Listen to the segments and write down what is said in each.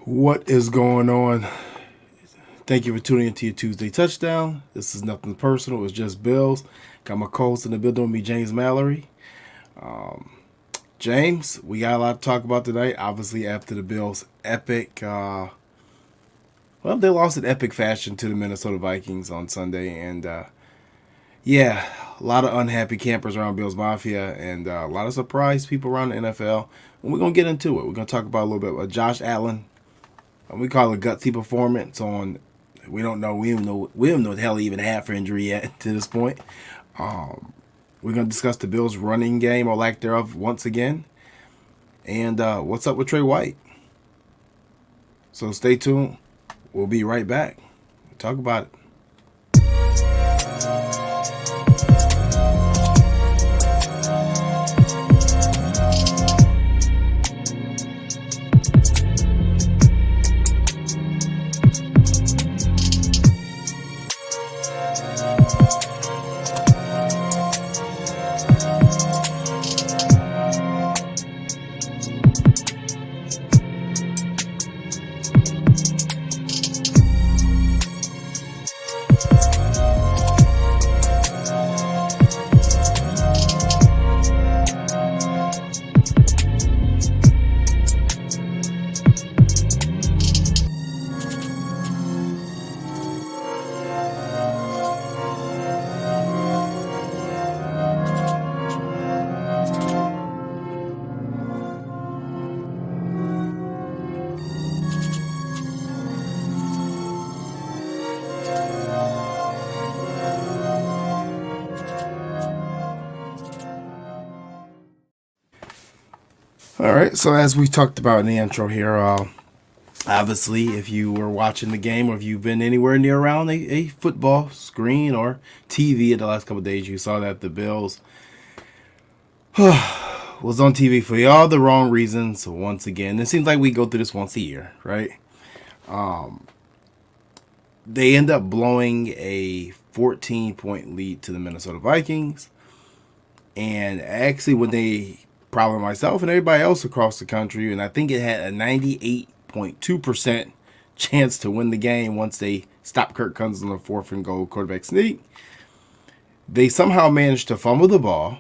What is going on? Thank you for tuning into your Tuesday touchdown. This is nothing personal. It's just Bills. Got my co-host in the building with me, James Mallory. James, we got a lot to talk about tonight. Obviously, after the Bills' epic, they lost in epic fashion to the Minnesota Vikings on Sunday, and yeah, a lot of unhappy campers around Bills Mafia, and a lot of surprised people around the NFL. And we're gonna get into it. We're gonna talk about a little bit about Josh Allen. We call it a gutsy performance on. We don't know. We don't know what the hell he even had for injury yet to this point. We're gonna discuss the Bills' running game or lack thereof once again, and what's up with Tre White. So stay tuned. We'll be right back. We'll talk about it. All right. So as we talked about in the intro here, obviously, if you were watching the game or if you've been anywhere near around a football screen or TV in the last couple of days, you saw that the Bills was on TV for all the wrong reasons. Once again, it seems like we go through this once a year, right? They end up blowing a 14-point lead to the Minnesota Vikings. And actually, when they, probably myself and everybody else across the country, and I think it had a 98.2% chance to win the game once they stopped Kirk Cousins on the 4th-and-goal quarterback sneak. They somehow managed to fumble the ball.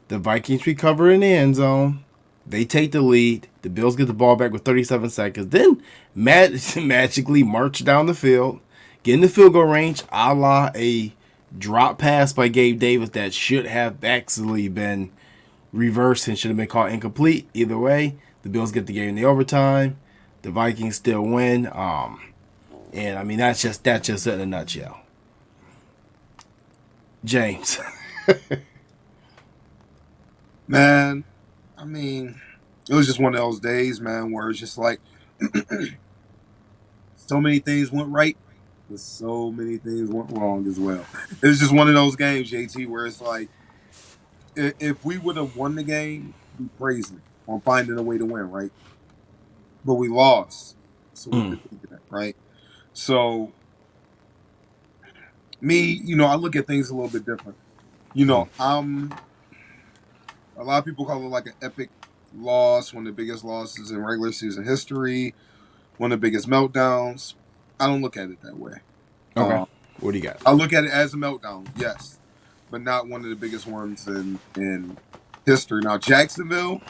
The Vikings recover in the end zone. They take the lead. The Bills get the ball back with 37 seconds. Then magically march down the field, get in the field goal range, a la a drop pass by Gabe Davis that should have actually been reversed and should have been called incomplete. Either way, the Bills get the game in the overtime. The Vikings still win. And I mean that's just it in a nutshell. James. Man, I mean, it was just one of those days, man, where it's just like so many things went right, but so many things went wrong as well. It was just one of those games, JT, where it's like if we would have won the game, we praise him on finding a way to win, right? But we lost, so we critiqued that, right? So me, I look at things a little bit different. I'm a lot of people call it like an epic loss, one of the biggest losses in regular season history, one of the biggest meltdowns. I don't look at it that way. Okay. What do you got? I look at it as a meltdown, yes, but not one of the biggest ones in history. Now, Jacksonville,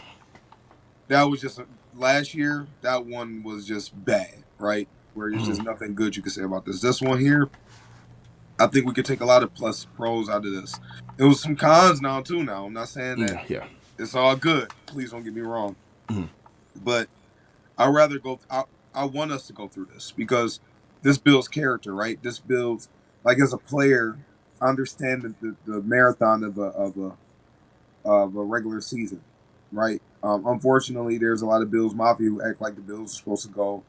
that was just last year. That one was just bad, right? Where there's just nothing good you can say about this. This one here, I think we could take a lot of pros out of this. It was some cons now too. Now I'm not saying that it's all good. Please don't get me wrong, but I rather go. I want us to go through this because this builds character, right? This builds as a player. I understand the marathon of a regular season, right? Unfortunately, there's a lot of Bills Mafia who act like the Bills are supposed to go,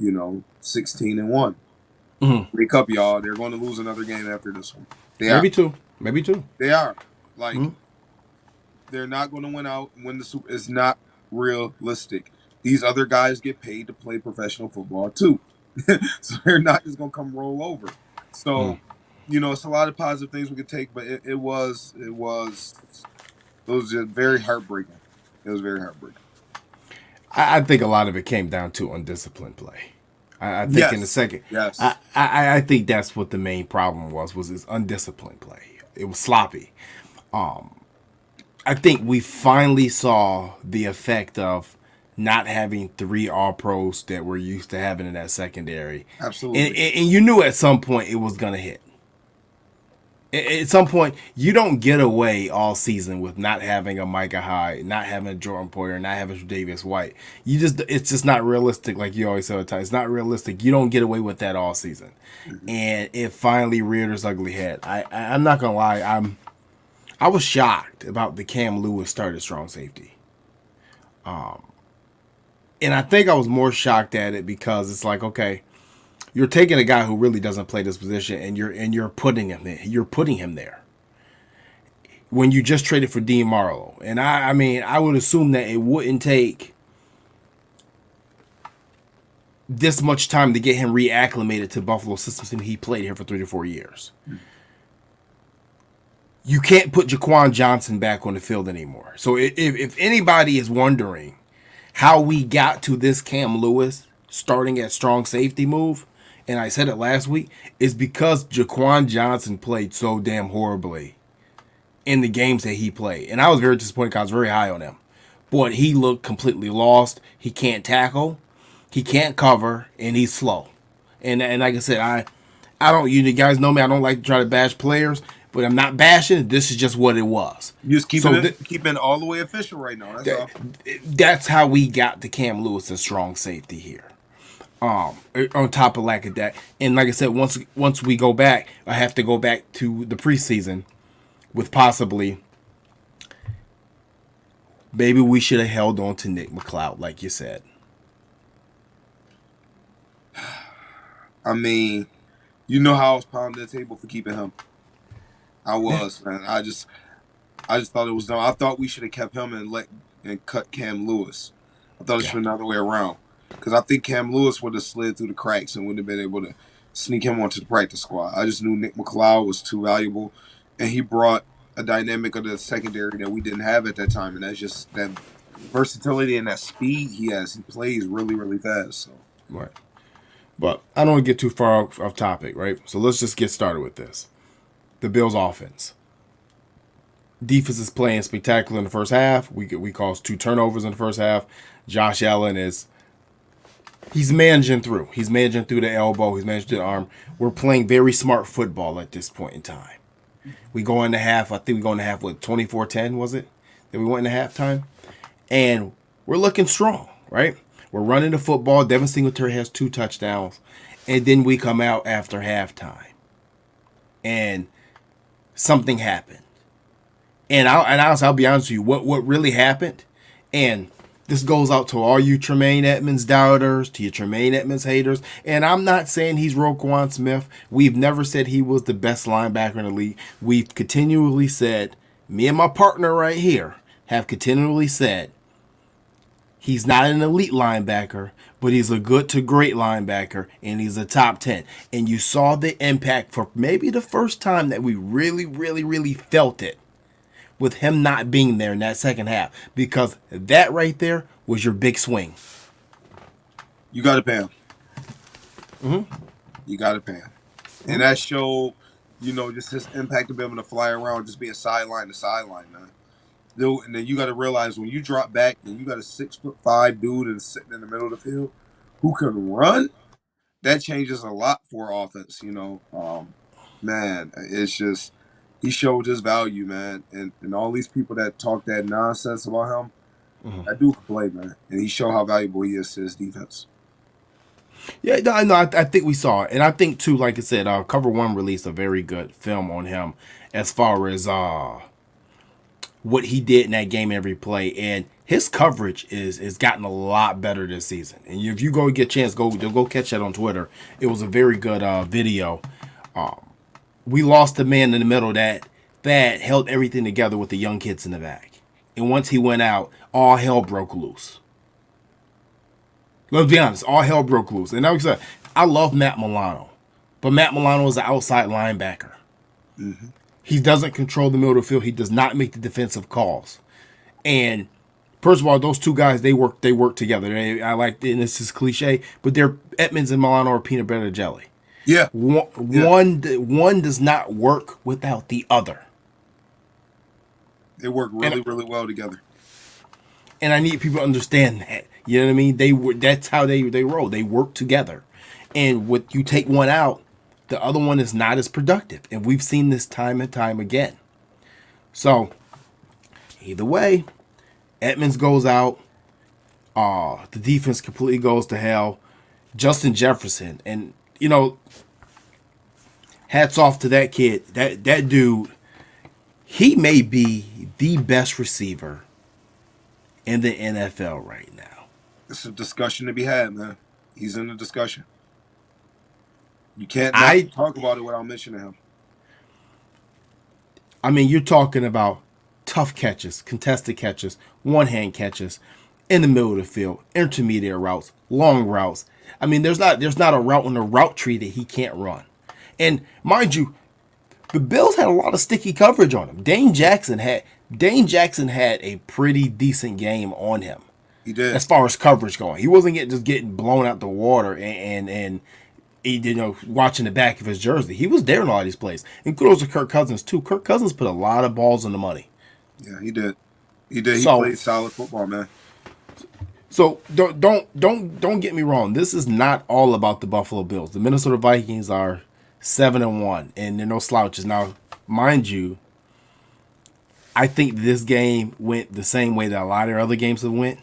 16-1. Wake up, y'all! They're going to lose another game after this one. Maybe two. They are they're not going to win the Super. It's not realistic. These other guys get paid to play professional football too, so they're not just going to come roll over. So, it's a lot of positive things we could take, but it was just very heartbreaking. It was very heartbreaking. I think a lot of it came down to undisciplined play. I think in the Yes, second, yes. I think that's what the main problem was his undisciplined play. It was sloppy. I think we finally saw the effect of not having three all pros that we're used to having in that secondary, and, Absolutely. and you knew at some point it was gonna hit. At some point, you don't get away all season with not having a Micah Hyde, not having a Jordan Poyer, not having Davis White. It's just not realistic. Like you always say, it's not realistic. You don't get away with that all season, Mhm. and it finally reared its ugly head. I'm not gonna lie, I was shocked about the Cam Lewis started strong safety, and I think I was more shocked at it because it's like, okay, you're taking a guy who really doesn't play this position, and you're putting him in, you're putting him there when you just traded for Dean Marlowe. And I mean, I would assume that it wouldn't take this much time to get him reacclimated to Buffalo system. He played here for 3 to 4 years. You can't put Jaquan Johnson back on the field anymore. So if anybody is wondering how we got to this Cam Lewis starting at strong safety move, and I said it last week, is because Jaquan Johnson played so damn horribly in the games that he played. And I was very disappointed because I was very high on him. But he looked completely lost. He can't tackle, he can't cover, and he's slow. And like I said, I don't, you guys know me, I don't like to try to bash players, but I'm not bashing. This is just what it was. You just keeping So it keeping it all the way official right now. That's all. that's how we got to Cam Lewis as strong safety here. On top of lack of that, and like I said, once we go back, I have to go back to the preseason with possibly maybe we should have held on to Nick McLeod, like you said. I mean, you know how I was pounding the table for keeping him. I Yeah, was, man. I just thought it was dumb. I thought we should have kept him and cut Cam Lewis. I thought it should yeah. have been the other way around. Because I think Cam Lewis would have slid through the cracks and wouldn't have been able to sneak him onto the practice squad. I just knew Nick McLeod was too valuable, and he brought a dynamic of the secondary that we didn't have at that time, and that's just that versatility and that speed he has. He plays really, really fast. So Right. But I don't want to get too far off topic, right? So let's just get started with this. The Bills' offense. Defense is playing spectacular in the first half. We caused 2 turnovers in the first half. Josh Allen he's managing through. He's managing through the elbow. He's managing through the arm. We're playing very smart football at this point in time. We go into half. I think we go into half with 24-10, was it? That we went into halftime? And we're looking strong, right? We're running the football. Devin Singletary has 2 touchdowns. And then we come out after halftime. And something happened. And honestly, I'll be honest with you, what really happened, and this goes out to all you Tremaine Edmonds doubters, to your Tremaine Edmonds haters, and I'm not saying he's Roquan Smith. We've never said he was the best linebacker in the league. We've continually said, me and my partner right here have continually said, he's not an elite linebacker, but he's a good to great linebacker, and he's a top 10. And you saw the impact for maybe the first time that we really, really, really felt it with him not being there in that second half, because that right there was your big swing. you got to pay him. Mm-hmm. You got to pay him. And that showed, just his impact of being able to fly around, just being sideline to sideline, man. And then you got to realize when you drop back and you got a 6'5" dude and sitting in the middle of the field who can run, that changes a lot for offense. Man, it's just he showed his value, man, and all these people that talk that nonsense about him, Mm-hmm. that dude can play, man, and he showed how valuable he is to his defense. Yeah, no, I think we saw it, and I think too, like I said, Cover One released a very good film on him as far as what he did in that game every play, and his coverage is gotten a lot better this season. And if you go get a chance, go catch that on Twitter. It was a very good video. We lost a man in the middle that held everything together with the young kids in the back, and once he went out, all hell broke loose. Let's be honest, all hell broke loose. And like I said, I love Matt Milano, but Matt Milano is an outside linebacker. Mm-hmm. He doesn't control the middle of the field. He does not make the defensive calls. And First of all, those two guys they work together. I like, and this is cliche, but they're Edmonds and Milano are peanut butter and jelly. Yeah, One, yeah. one does not work without the other. They work And really, really well together. I need people to understand that. You know what I mean? That's how they roll. They work together. And what you take one out, the other one is not as productive. And we've seen this time and time again. So either way, Edmonds goes out. The defense completely goes to hell. Justin Jefferson, and hats off to that kid. That dude, he may be the best receiver in the NFL right now. It's a discussion to be had, man. He's in the discussion. You can't not I talk about it without mentioning him. I mean, you're talking about tough catches, contested catches, one hand catches, in the middle of the field, intermediate routes, long routes. I mean, there's not a route in the route tree that he can't run. And mind you, the Bills had a lot of sticky coverage on him. Dane Jackson had a pretty decent game on him He did. as far as coverage going. He wasn't just getting blown out the water and he, watching the back of his jersey. He was there in all these plays. And kudos to Kirk Cousins too. Kirk Cousins put a lot of balls in the money. Yeah, he did. He did. He So played solid football, man. So don't get me wrong. This is not all about the Buffalo Bills. The Minnesota Vikings are 7-1, and they're no slouches. Now, mind you, I think this game went the same way that a lot of other games have went,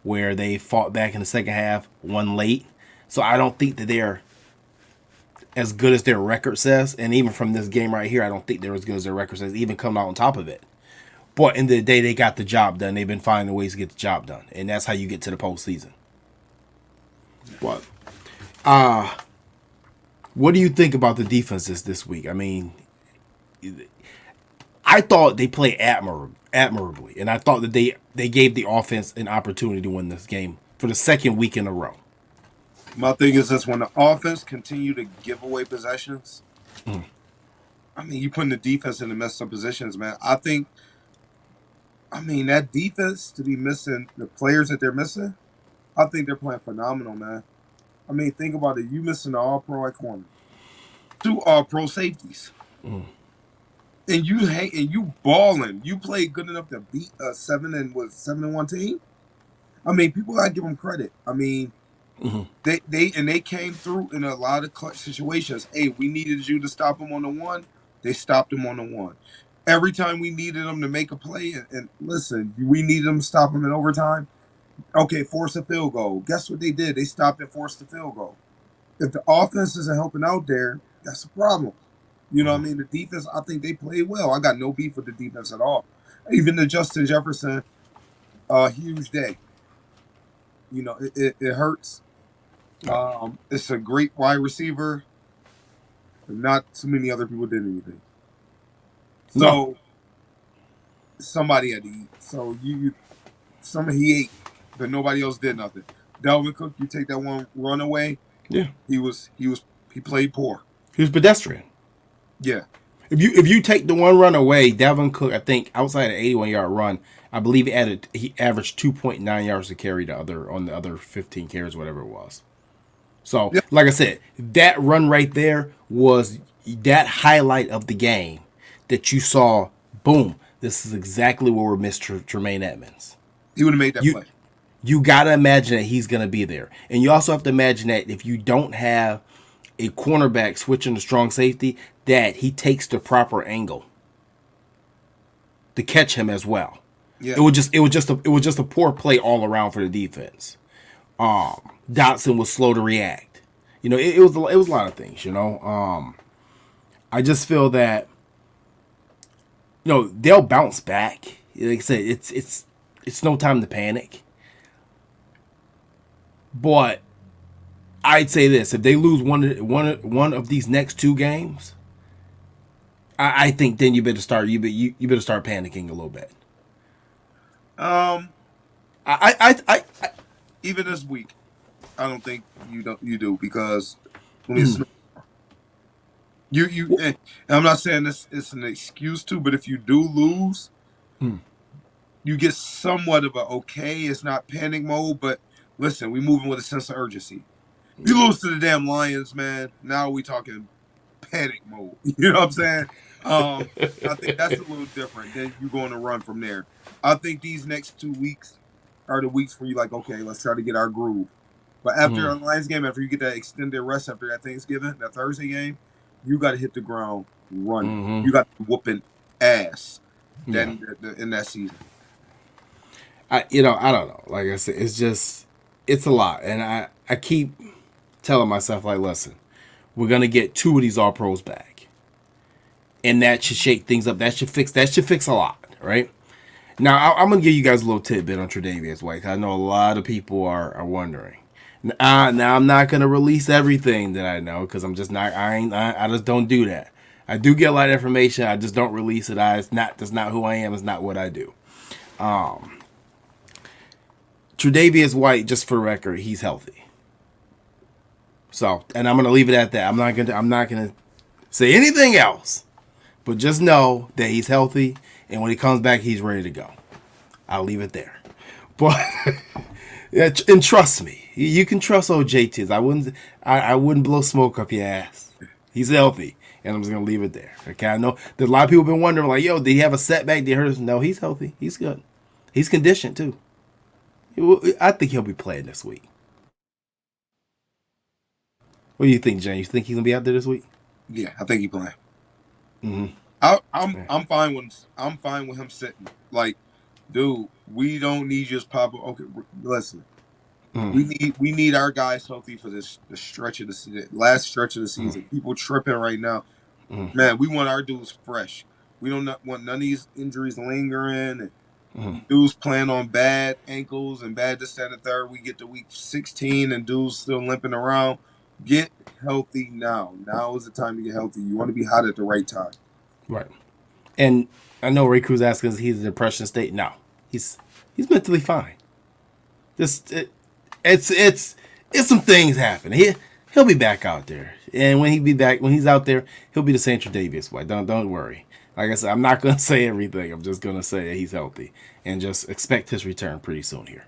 where they fought back in the second half, won late. So I don't think that they're as good as their record says. And even from this game right here, I don't think they're as good as their record says, even coming out on top of it. But in the day, they got the job done. They've been finding ways to get the job done, and that's how you get to the postseason. What? What do you think about the defenses this week? I mean, I thought they played admirably, and I thought that they gave the offense an opportunity to win this game for the second week in a row. My thing is this: when the offense continue to give away possessions, I mean, you putting the defense in the messed up positions, man. I mean, that defense to be missing the players that they're missing, I think they're playing phenomenal, man. I mean, think about it. You missing the All-Pro at corner, two All-Pro safeties, and you balling. You played good enough to beat a 7-1 team. I mean, people gotta give them credit. I mean, they came through in a lot of clutch situations. Hey, we needed you to stop them on the one. They stopped them on the one. Every time we needed them to make a play, and listen, we needed them to stop them in overtime. Okay, force a field goal. Guess what they did? They stopped and forced the field goal. If the offense isn't helping out there, that's a problem. You know what I mean? The defense, I think they played well. I got no beef with the defense at all. Even the Justin Jefferson, huge day. You know, it hurts. It's a great wide receiver, but not too many other people did anything. So No, somebody had to eat. So he ate, but nobody else did nothing. Dalvin Cook, you take that one run away. yeah, He played poor. he was pedestrian. Yeah, If you take the one run away, Dalvin Cook, I think outside an 81-yard run, I believe he averaged 2.9 yards to carry on the other 15 carries, whatever it was. So, yeah. like I said, that run right there was that highlight of the game that you saw. Boom! This is exactly where we missed Tremaine Edmonds. He would have made that You play. you gotta imagine that he's gonna be there, and you also have to imagine that if you don't have a cornerback switching to strong safety, that he takes the proper angle to catch him as well. Yeah, It was just a poor play all around for the defense. Dotson was slow to react. It was a lot of things. I just feel that they'll bounce back. Like I said, it's no time to panic. But I'd say this: if they lose one of these next two games, I think then you better start you better start panicking a little bit. um, I even this week, I don't think you do because when it's and I'm not saying this it's an excuse to, but if you do lose, you get somewhat of a okay. It's not panic mode, but listen, we moving with a sense of urgency. You lose to the damn Lions, man. Now we talking panic mode. You know what I'm saying? I think that's a little different. Then you going to run from there. I think these next 2 weeks are the weeks where you like, okay, let's try to get our groove. But after a Mm, Lions game, after you get that extended rest after that Thanksgiving, that Thursday game, you got to hit the ground running. mm-hmm. You got to whooping ass Yeah. then in that season. I don't know. Like I said, it's a lot, and I keep telling myself like, listen, we're gonna get two of these All Pros back, and that should shake things up. That should fix a lot, right? Now I'm gonna give you guys a little tidbit on Tre'Davious White. I know a lot of people are wondering. Now I'm not gonna release everything that I know because I'm just not. I just don't do that. I do get a lot of information. I just don't release it. That's not who I am. It's not what I do. Tre'Davious White, just for record, he's healthy. So, and I'm gonna leave it at that. I'm not gonna say anything else. But just know that he's healthy, and when he comes back, he's ready to go. I'll leave it there. But and trust me, you can trust OJT. I wouldn't blow smoke up your ass. He's healthy, and I'm just gonna leave it there. Okay, I know that a lot of people have been wondering, like, yo, did he have a setback? Did he hurt us? No, he's healthy. He's good. He's conditioned too. I think he'll be playing this week. What do you think, Jen? You think he's gonna be out there this week? Yeah, I think he playing. Mm-hmm. I'm fine with him sitting. Like, dude, we don't need just pop. Okay, listen, we need our guys healthy for the stretch of the last stretch of the season. People tripping right now, man. We want our dudes fresh. We don't want none of these injuries lingering. And dudes playing on bad ankles and bad this that, and the third. We get to week 16 and dudes still limping around. Get healthy now. Now is the time to get healthy. You want to be hot at the right time. Right. And I know Ray Cruz asking if he's in a depression state. No, he's mentally fine. Just it's some things happen. He'll be back out there, and when he's out there, he'll be the same Tre'Davious White. Don't worry. Like I said, I'm not gonna say everything. I'm just gonna say that he's healthy, and just expect his return pretty soon here.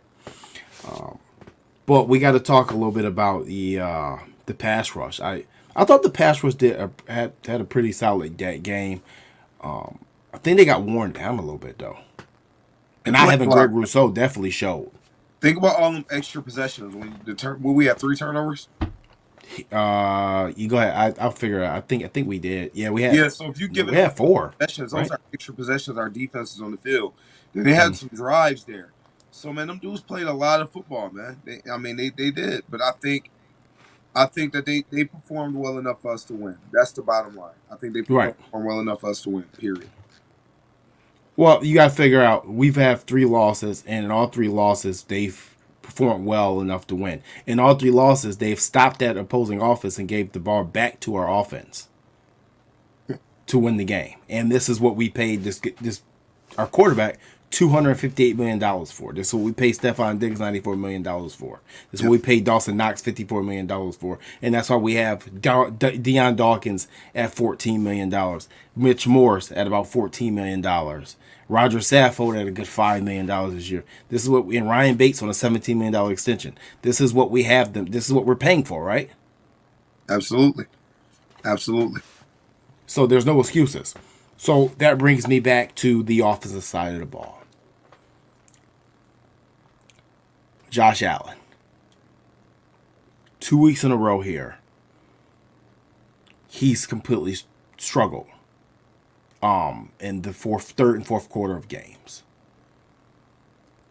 But we got to talk a little bit about the pass rush. I thought the pass rush had a pretty solid game. I think they got worn down a little bit though, and I having Greg Rousseau definitely showed. Think about all them extra possessions when we had 3 turnovers. You go ahead. I'll figure it out. I think we did. Yeah, we had. Yeah, so if you give we had 4 possessions, those are extra possessions. Our defense is on the field. Then they had some drives there. So man, them dudes played a lot of football, man. They did, but I think that they performed well enough for us to win. That's the bottom line. I think they performed well enough for us to win. Period. Well, you got to figure out. We've had 3 losses, and in all 3 losses, they've performed well enough to win. In all 3 losses, they've stopped that opposing offense and gave the ball back to our offense to win the game. And this is what we paid this our quarterback $258 million for. This is what we paid Stephon Diggs $94 million for. This is what we paid Dawson Knox $54 million for. And that's why we have Deion Dawkins at $14 million. Mitch Morse at about $14 million. Roger Saffold at a good $5 million this year. This is what and Ryan Bates on a $17 million extension. This is what we have them. This is what we're paying for, right? Absolutely. Absolutely. So there's no excuses. So that brings me back to the offensive side of the ball. Josh Allen. 2 weeks in a row here. He's completely struggled in the third and fourth quarter of games.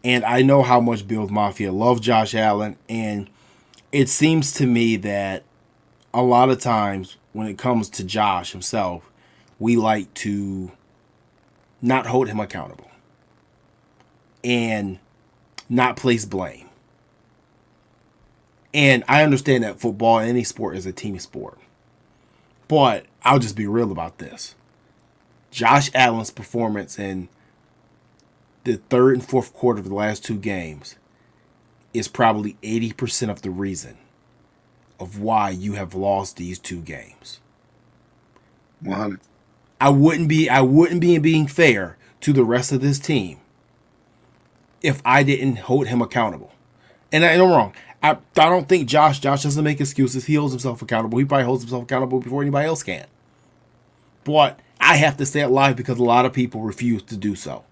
And I know how much Bills Mafia love Josh Allen, and it seems to me that a lot of times when it comes to Josh himself, we like to not hold him accountable and not place blame. And I understand that football, any sport, is a team sport. But I'll just be real about this. Josh Allen's performance in the third and fourth quarter of the last 2 games is probably 80% of the reason of why you have lost these 2 games. 100. I wouldn't be being fair to the rest of this team if I didn't hold him accountable. And I'm wrong. I don't think Josh doesn't make excuses. He holds himself accountable. He probably holds himself accountable before anybody else can. But I have to stay alive because a lot of people refuse to do so.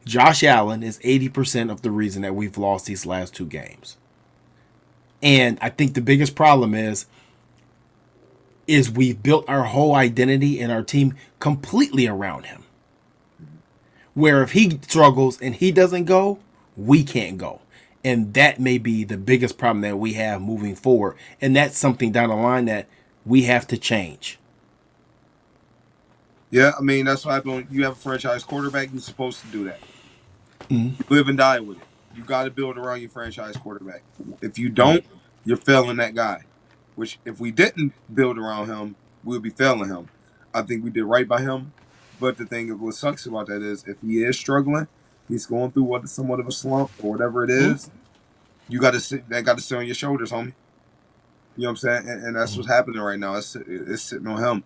Josh Allen is 80% of the reason that we've lost these last two games. And I think the biggest problem is we've built our whole identity and our team completely around him. Where if he struggles and he doesn't go, we can't go. And that may be the biggest problem that we have moving forward. And that's something down the line that we have to change. Yeah, I mean that's what happens when you have a franchise quarterback. You're supposed to do that. You live and die with it. You got to build around your franchise quarterback. If you don't, you're failing that guy. Which, if we didn't build around him, we would be failing him. I think we did right by him. But the thing, what sucks about that is, if he is struggling, he's going through somewhat of a slump or whatever it is. You got to sit. That got to sit on your shoulders, homie. You know what I'm saying? And that's what's happening right now. It's sitting on him.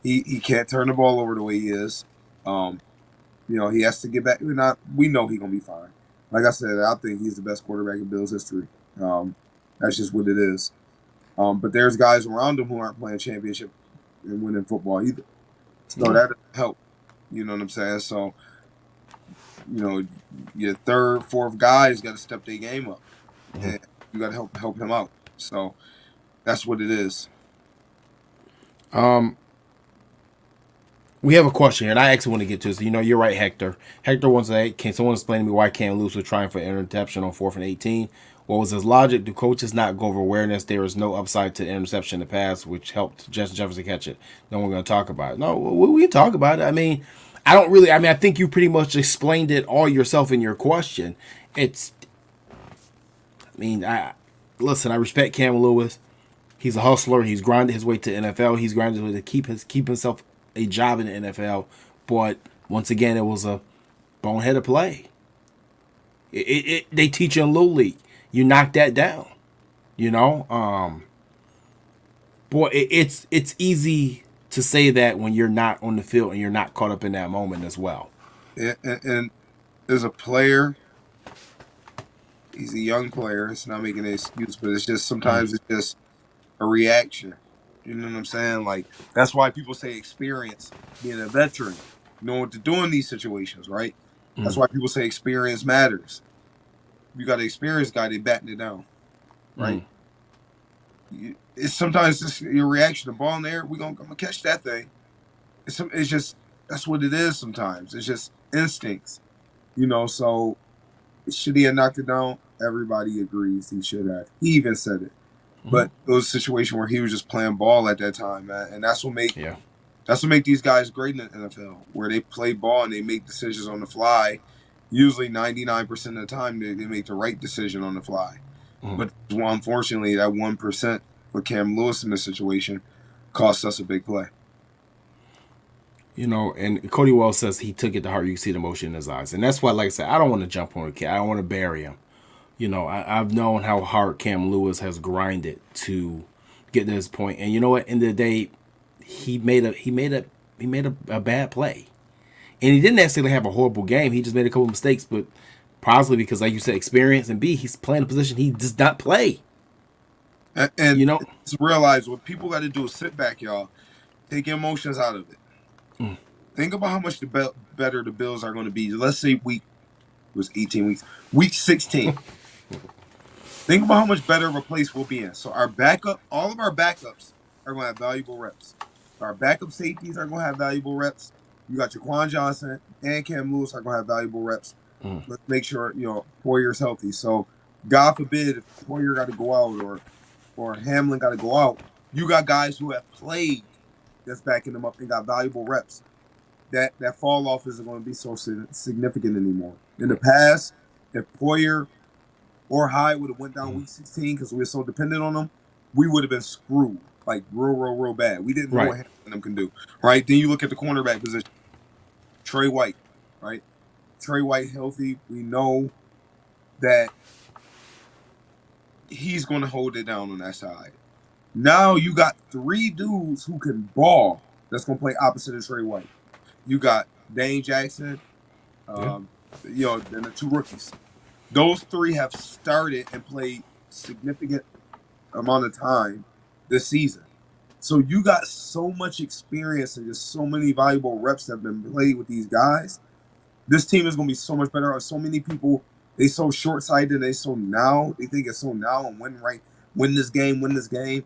He can't turn the ball over the way he is. He has to get back. We know he's gonna be fine. Like I said, I think he's the best quarterback in Bills history. That's just what it is. But there's guys around him who aren't playing championship and winning football either. So that doesn't help. You know what I'm saying? So, your third, fourth guys got to step their game up, and you got to help him out. So that's what it is. We have a question here, and I actually want to get to this. You're right, Hector. Hector wants to say, can someone explain to me why Cam Lewis was trying for interception on 4th and 18? What was his logic? Do coaches not go over awareness? There is no upside to the interception in the past, which helped Justin Jefferson catch it. No one's going to talk about it. No, we can talk about it. I mean, I think you pretty much explained it all yourself in your question. Listen, I respect Cam Lewis. He's a hustler. He's grinded his way to NFL. He's grinded his way to keep himself a job in the NFL. But once again, it was a boneheaded play. They teach you in Little League. You knock that down. It's easy to say that when you're not on the field and you're not caught up in that moment as well. And as a player, he's a young player. It's not making an excuse, but it's just sometimes it's just a reaction. You know what I'm saying? Like, that's why people say experience, being a veteran, knowing what to do in these situations, right? That's why people say experience matters. You got an experienced guy, they batting it down, right? It's sometimes just your reaction. The ball in the air, I'm gonna catch that thing. It's just that's what it is. Sometimes it's just instincts, So should he have knocked it down? Everybody agrees he should have. He even said it. But it was a situation where he was just playing ball at that time, man, and that's what make these guys great in the NFL, where they play ball and they make decisions on the fly. Usually, 99% of the time, they make the right decision on the fly. But unfortunately, that 1% for Cam Lewis in this situation cost us a big play. And Cody Wells says he took it to heart. You can see the emotion in his eyes, and that's why, like I said, I don't want to jump on a kid. I don't want to bury him. I've known how hard Cam Lewis has grinded to get to this point, and you know what? End of the day, he made a bad play, and he didn't necessarily have a horrible game. He just made a couple mistakes, but possibly because, like you said, experience, and B, he's playing a position he does not play. And just realize what people got to do is sit back, y'all. Take your emotions out of it. Think about how much better the Bills are going to be. Let's say it was 18 weeks. Week 16. Think about how much better of a place we'll be in. So all of our backups are going to have valuable reps. Our backup safeties are going to have valuable reps. You got Jaquan Johnson and Cam Lewis are going to have valuable reps. Let's make sure, Poyer's healthy. So God forbid if Poyer got to go out or Hamlin got to go out, you got guys who have played that's backing them up and got valuable reps. That fall off isn't going to be so significant anymore. In the past, if Poyer or Hyde would have went down week 16 because we were so dependent on them, we would have been screwed, like real bad. We didn't know what Hamlin can do, right? Then you look at the cornerback position, Tre White, right? Tre White healthy, we know that he's going to hold it down on that side. Now you got 3 dudes who can ball that's going to play opposite of Tre White. You got Dane Jackson, Then the two rookies. Those three have started and played significant amount of time this season. So you got so much experience and just so many valuable reps that have been played with these guys. This team is going to be so much better. So many people, they so short sighted. They think it's so now and win this game, win this game.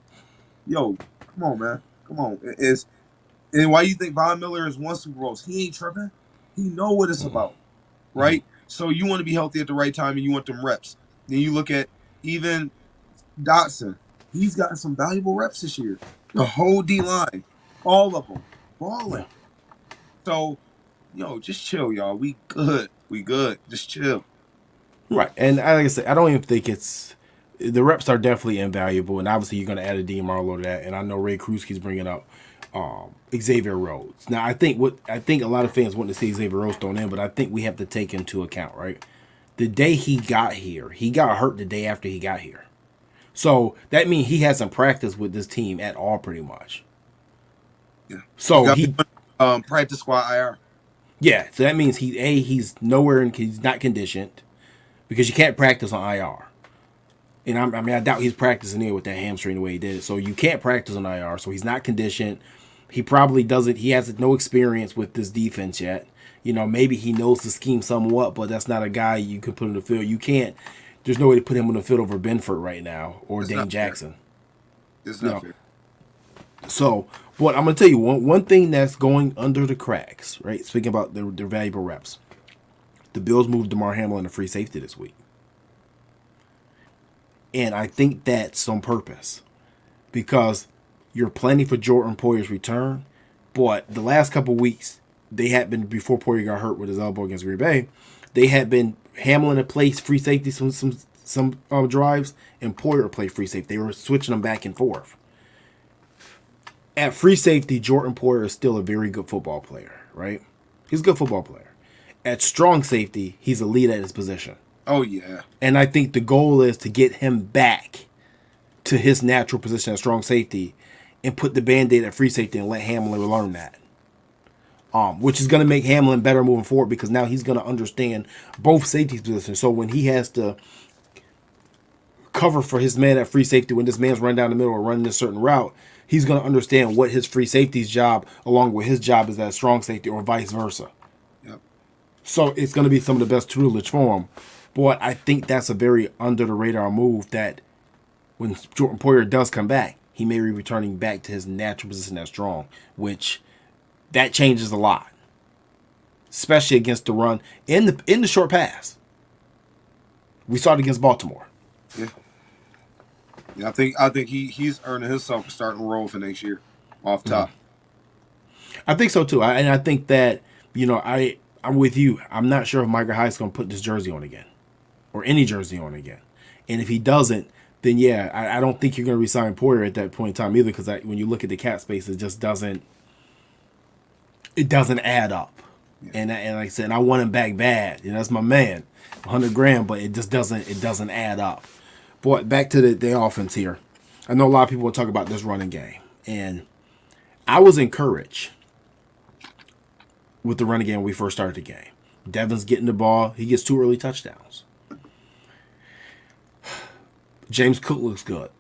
Yo, come on, man, come on. And why you think Von Miller has won Super Bowls? He ain't tripping. He know what it's about, right? So you want to be healthy at the right time, and you want them reps. Then you look at even Dotson. He's gotten some valuable reps this year. The whole D line, all of them, balling. So, just chill, y'all. We good. We good. Just chill. Right. And like I said, I don't even think it's the reps are definitely invaluable, and obviously you're going to add a D Marlowe to that. And I know Ray Krusky's bringing up Xavier Rhodes. Now, I think a lot of fans want to see Xavier Rhodes thrown in, but I think we have to take into account, right? The day he got here, he got hurt the day after he got here. So that means he hasn't practiced with this team at all, pretty much. Yeah. So practice squad IR. Yeah. So that means he's nowhere and he's not conditioned because you can't practice on IR. And I doubt he's practicing here with that hamstring the way he did it. So you can't practice on IR. So he's not conditioned. He probably doesn't. He has no experience with this defense yet. Maybe he knows the scheme somewhat, but that's not a guy you can put in the field. You can't. There's no way to put him on the field over Benford right now or Dane Jackson. It's not fair. So, but I'm gonna tell you one thing that's going under the cracks, right? Speaking about their valuable reps, the Bills moved DeMar Hamlin to free safety this week, and I think that's on purpose because you're planning for Jordan Poyer's return, but the last couple of weeks they had been before Poyer got hurt with his elbow against Green Bay. They had been Hamlin had played free safety some drives, and Poyer played free safety. They were switching them back and forth. At free safety, Jordan Poyer is still a very good football player, right? He's a good football player. At strong safety, he's a lead at his position. Oh, yeah. And I think the goal is to get him back to his natural position at strong safety and put the Band-Aid at free safety and let Hamlin learn that. Which is going to make Hamlin better moving forward because now he's going to understand both safety positions. So when he has to cover for his man at free safety, when this man's running down the middle or running a certain route, he's going to understand what his free safety's job along with his job is at strong safety or vice versa. Yep. So it's going to be some of the best tutelage for him. But I think that's a very under-the-radar move that when Jordan Poyer does come back, he may be returning back to his natural position as strong, which that changes a lot, especially against the run in the short pass. We saw it against Baltimore. Yeah. Yeah, I think he's earning himself a starting role for next year, off top. I think so too. I think that I'm with you. I'm not sure if Micah Hyde's going to put this jersey on again, or any jersey on again. And if he doesn't, then yeah, I don't think you're going to resign Poyer at that point in time either. Because when you look at the cap space, it just doesn't. It doesn't add up. Yeah. And like I said, I want him back bad. That's my man, $100,000, but it just doesn't add up. But back to the offense here. I know a lot of people will talk about this running game, and I was encouraged with the running game when we first started the game. Devin's getting the ball. He gets 2 early touchdowns. James Cook looks good.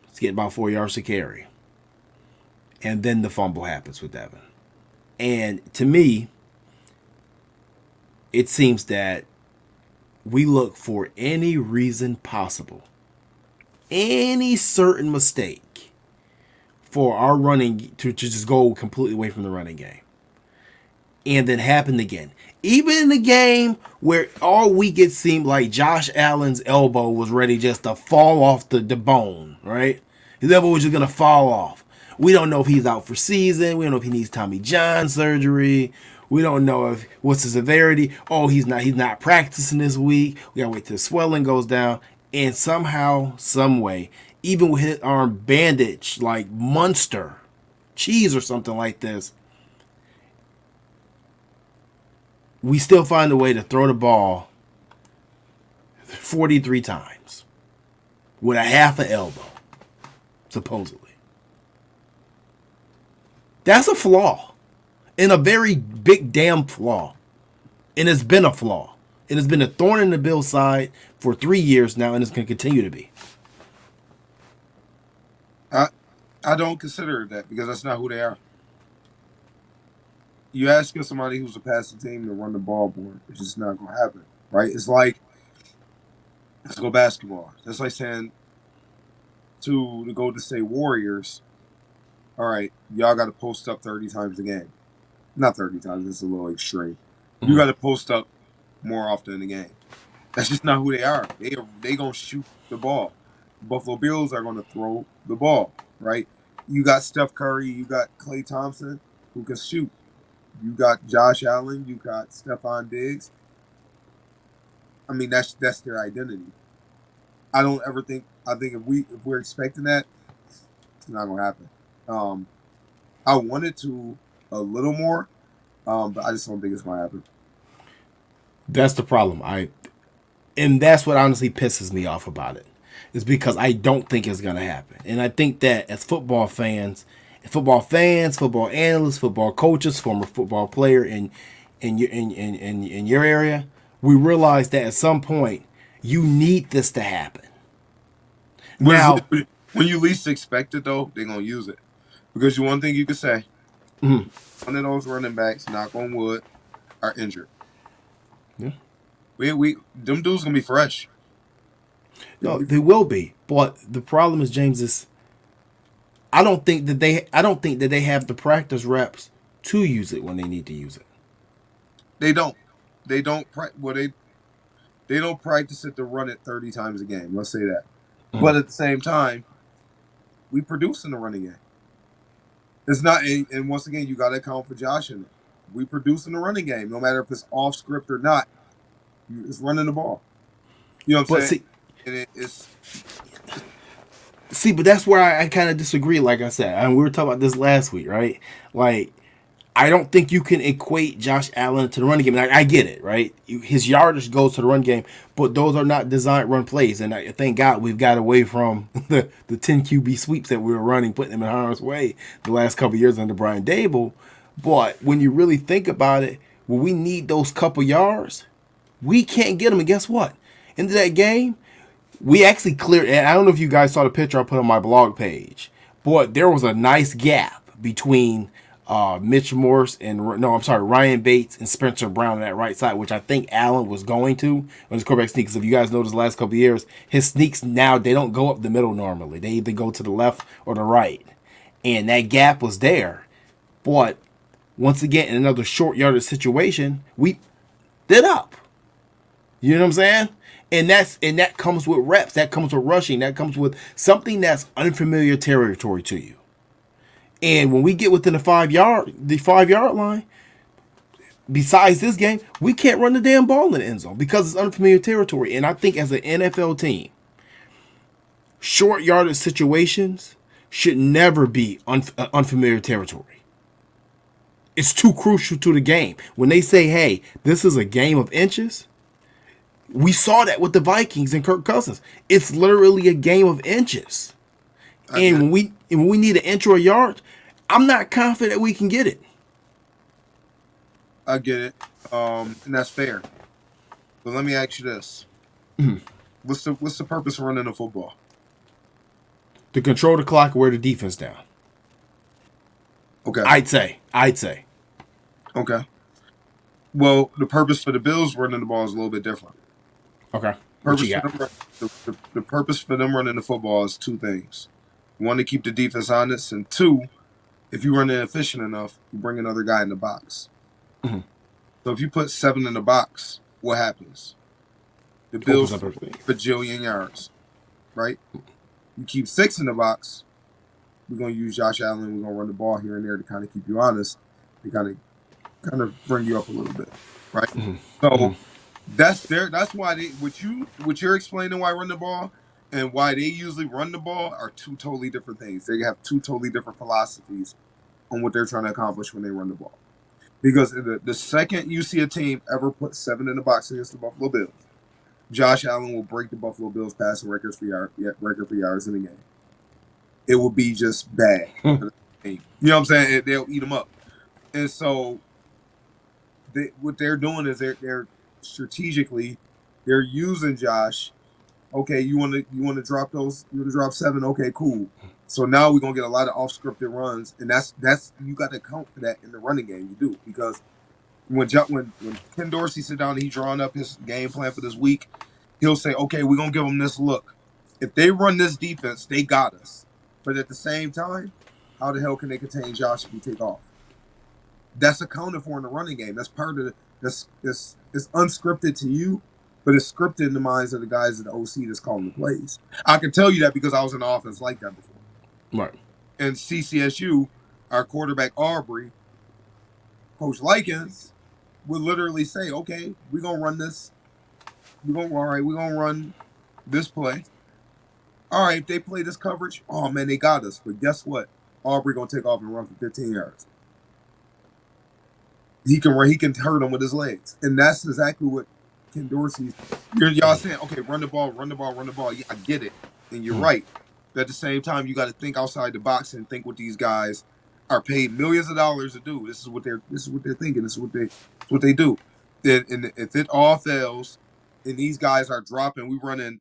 He's getting about 4 yards to carry. And then the fumble happens with Devin. And to me, it seems that we look for any reason possible, any certain mistake for our running to just go completely away from the running game. And then happened again. Even in the game where all week it seemed like Josh Allen's elbow was ready just to fall off the bone, right? His elbow was just going to fall off. We don't know if he's out for season. We don't know if he needs Tommy John surgery. We don't know if what's the severity. Oh, he's not practicing this week. We gotta wait till the swelling goes down. And somehow, some way, even with his arm bandaged like Munster, cheese or something like this, we still find a way to throw the ball 43 times with a half an elbow, supposedly. That's a flaw. And a very big damn flaw. and it's been a flaw. It has been a thorn in the Bills' side for 3 years now, and it's going to continue to be. I I don't consider it that because that's not who they are. You asking somebody who's a passing team to run the ball more, it's just not gonna happen, right? It's like let's go basketball. That's like saying to the Golden State Warriors, all right, y'all got to post up 30 times a game. Not 30 times, it's a little extreme. You got to post up more often in the game. That's just not who they are. They gonna shoot the ball. Buffalo Bills are gonna throw the ball, right? You got Steph Curry, you got Klay Thompson who can shoot. You got Josh Allen, you got Stephon Diggs. I mean, that's their identity. I don't ever think. I think if we're expecting that, it's not gonna happen. Um, I wanted to a little more, but I just don't think it's gonna happen. That's the problem. And that's what honestly pisses me off about it. Is because I don't think it's gonna happen. And I think that as football analysts, football coaches, former football player in your area, we realize that at some point you need this to happen. Now, When you least expect it, though, they're gonna use it because one thing you could say, one of those running backs, knock on wood, are injured. yeah, We them dudes gonna be fresh. no, they will be. But the problem is, James, is I don't think that they have the practice reps to use it when they need to use it. They don't. They don't. They don't practice it to run it 30 times a game. Let's say that. But at the same time, we produce in the running game. It's not, and once again, you got to account for Josh in it. We produce in the running game, no matter if it's off script or not. It's running the ball. You know what I'm But saying? And it's see, but that's where I kind of disagree. Like I said, and we were talking about this last week, right? Like, I don't think you can equate Josh Allen to the running game. And I get it, right? His yardage goes to the run game, but those are not designed run plays. And thank God we've got away from the 10 QB sweeps that we were running, putting them in harm's way the last couple of years under Brian Dable. But when you really think about it, when we need those couple yards, we can't get them. And guess what? Into that game, we actually cleared. And I don't know if you guys saw the picture I put on my blog page, but there was a nice gap between Mitch Morse and Ryan Bates and Spencer Brown on that right side, which I think Allen was going to when his quarterback sneaks. If you guys noticed the last couple of years, his sneaks now they don't go up the middle normally. They either go to the left or the right, and that gap was there. But once again, in another short yardage situation, we did up. You know what I'm saying? And that comes with reps. That comes with rushing. That comes with something that's unfamiliar territory to you. And when we get within the 5 yard line, besides this game, we can't run the damn ball in the end zone because it's unfamiliar territory. And I think as an NFL team, short yardage situations should never be unfamiliar territory. It's too crucial to the game. When they say, hey, this is a game of inches, we saw that with the Vikings and Kirk Cousins. It's literally a game of inches. And when we need an inch or a yard, I'm not confident we can get it. I get it, and that's fair. But let me ask you this: what's the purpose of running a football? To control the clock and wear the defense down. Okay. I'd say. Okay. Well, the purpose for the Bills running the ball is a little bit different. Okay. The purpose for them running the football is two things. One, to keep the defense honest, and two, if you run it efficient enough, you bring another guy in the box. So if you put 7 in the box, what happens? The Bills bajillion yards, right? You keep 6 in the box, we're going to use Josh Allen, we're going to run the ball here and there to kind of keep you honest, to kind of bring you up a little bit, right? So that's why what you're explaining why run the ball and why they usually run the ball are two totally different things. They have two totally different philosophies on what they're trying to accomplish when they run the ball. Because the second you see a team ever put 7 in the box against the Buffalo Bills, Josh Allen will break the Buffalo Bills passing record for yards in the game. It will be just bad. You know what I'm saying? They'll eat them up. And so what they're doing is they're strategically they're using Josh. Okay, you want to drop those? You want to drop 7? Okay, cool. So now we're gonna get a lot of off scripted runs, and that's you got to account for that in the running game. You do because when Ken Dorsey sit down and he's drawing up his game plan for this week, he'll say, okay, we're gonna give them this look. If they run this defense, they got us. But at the same time, how the hell can they contain Josh if we take off? That's accounted for in the running game. That's part of this. It's unscripted to you, but it's scripted in the minds of the guys at the OC that's calling the plays. I can tell you that because I was in the offense like that before. Right. And CCSU, our quarterback Aubrey, Coach Likens, would literally say, okay, we're gonna run this. We're gonna run this play. All right, if they play this coverage, oh man, they got us. But guess what? Aubrey gonna take off and run for 15 yards. He can hurt him with his legs. And that's exactly what Ken Dorsey's y'all saying, okay, run the ball. Yeah, I get it. And you're right. But at the same time, you got to think outside the box and think what these guys are paid millions of dollars to do. This is what they're thinking. This is what they do. And if it all fails and these guys are dropping, we running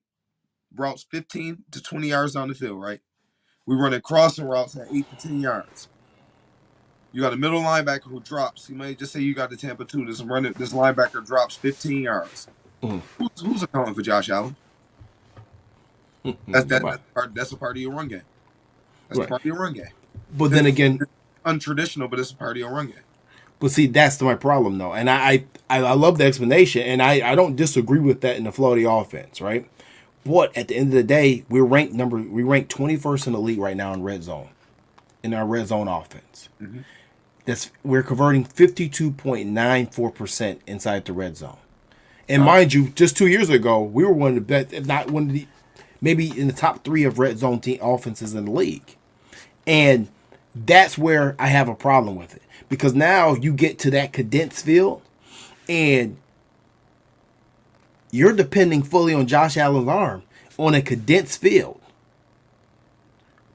routes 15 to 20 yards down the field, right? We running crossing routes at 8 to 10 yards. You got a middle linebacker who drops. You may just say you got the Tampa 2. This linebacker drops 15 yards. Who's accounting for Josh Allen? That's a part of your run game. That's a part of your run game. But then again, it's untraditional, but it's a part of your run game. But see, that's my problem though. And I love the explanation, and I don't disagree with that in the flow of the offense, right? But at the end of the day, we rank 21st in the league right now in red zone, in our red zone offense. Mm-hmm. We're converting 52.94% inside the red zone. And mind you, just 2 years ago, we were one of the best, if not one of the, maybe in the top 3 of red zone team offenses in the league. And that's where I have a problem with it. Because now you get to that condensed field, and you're depending fully on Josh Allen's arm on a condensed field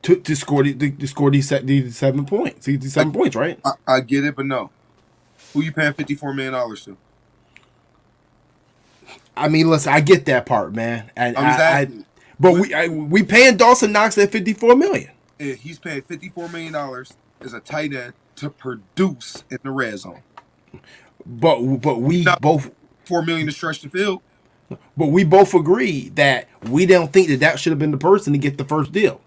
to score these 7 points. These 7 points, right? I get it, but no. Who you paying $54 million to? I mean, listen, I get that part, man. But we paying Dawson Knox that $54 million. He's paying $54 million as a tight end to produce in the red zone. But we both $4 million to stretch the field. But we both agree that we don't think that should have been the person to get the first deal.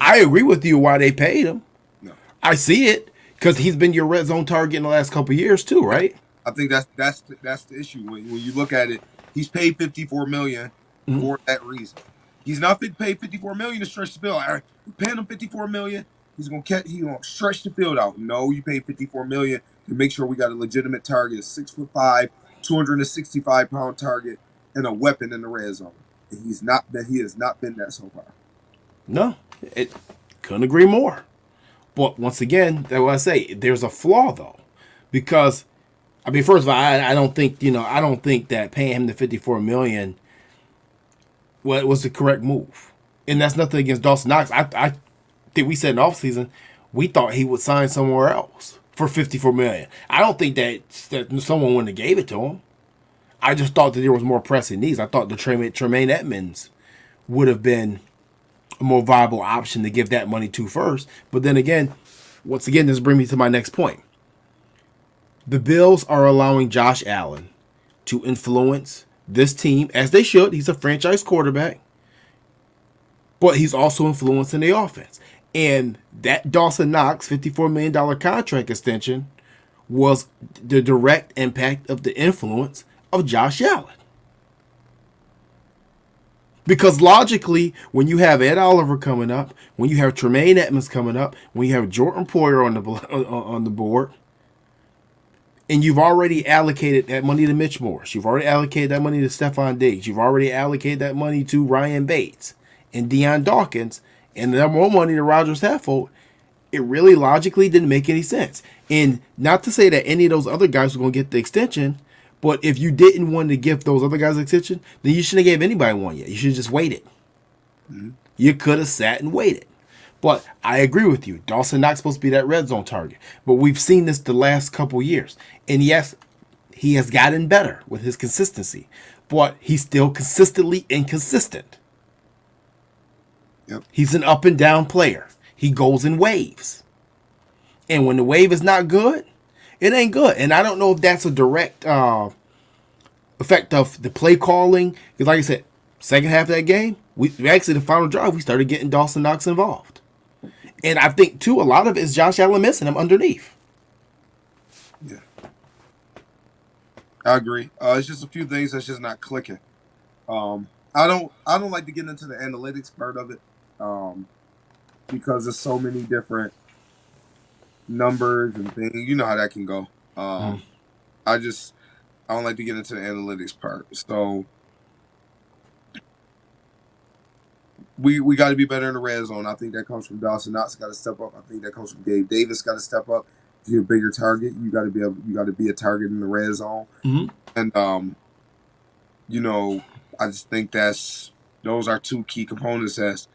I agree with you why they paid him. No. I see it because he's been your red zone target in the last couple of years too, right? I think that's the issue. When you look at it, he's paid $54 million for that reason. He's not paid $54 million to stretch the field. All right, we're paying him $54 million. He's gonna stretch the field out. No, you paid $54 million to make sure we got a legitimate target, a 6'5", 265-pound target, and a weapon in the red zone. And he has not been that so far. No, couldn't agree more. But once again, that's what I say. There's a flaw though, because I mean, first of all, I don't think that paying him the $54 million was the correct move, and that's nothing against Dawson Knox. I think we said in offseason we thought he would sign somewhere else for $54 million. I don't think that someone wouldn't have gave it to him. I just thought that there was more pressing needs. I thought the Tremaine Edmonds would have been a more viable option to give that money to first. But then again, once again, this brings me to my next point. The Bills are allowing Josh Allen to influence this team, as they should. He's a franchise quarterback, but he's also influencing the offense. And that Dawson Knox $54 million contract extension was the direct impact of the influence of Josh Allen. Because logically, when you have Ed Oliver coming up, when you have Tremaine Edmonds coming up, when you have Jordan Poyer on the board, and you've already allocated that money to Mitch Morse, you've already allocated that money to Stephon Diggs, you've already allocated that money to Ryan Bates and Deion Dawkins, and the more money to Roger Saffold, it really logically didn't make any sense. And not to say that any of those other guys were going to get the extension, but if you didn't want to give those other guys an extension, then you shouldn't have gave anybody one yet. You should have just waited. Mm-hmm. You could have sat and waited. But I agree with you. Dawson Knox supposed to be that red zone target. But we've seen this the last couple years. And yes, He has gotten better with his consistency, but he's still consistently inconsistent. Yep. He's an up and down player. He goes in waves. And when the wave is not good, it ain't good. And I don't know if that's a direct effect of the play calling. Because like I said, second half of that game, we actually, the final drive, we started getting Dawson Knox involved. And I think, too, a lot of it is Josh Allen missing him underneath. Yeah. I agree. It's just a few things that's just not clicking. I don't like to get into the analytics part of it, because there's so many different numbers and things. You know how that can go. I don't like to get into the analytics part. So we got to be better in the red zone. I think that comes from Dawson Knox. Got to step up. I think that comes from Gabe Davis. Got to step up. If you're a bigger target, you got to be a target in the red zone. And I just think those are two key components that's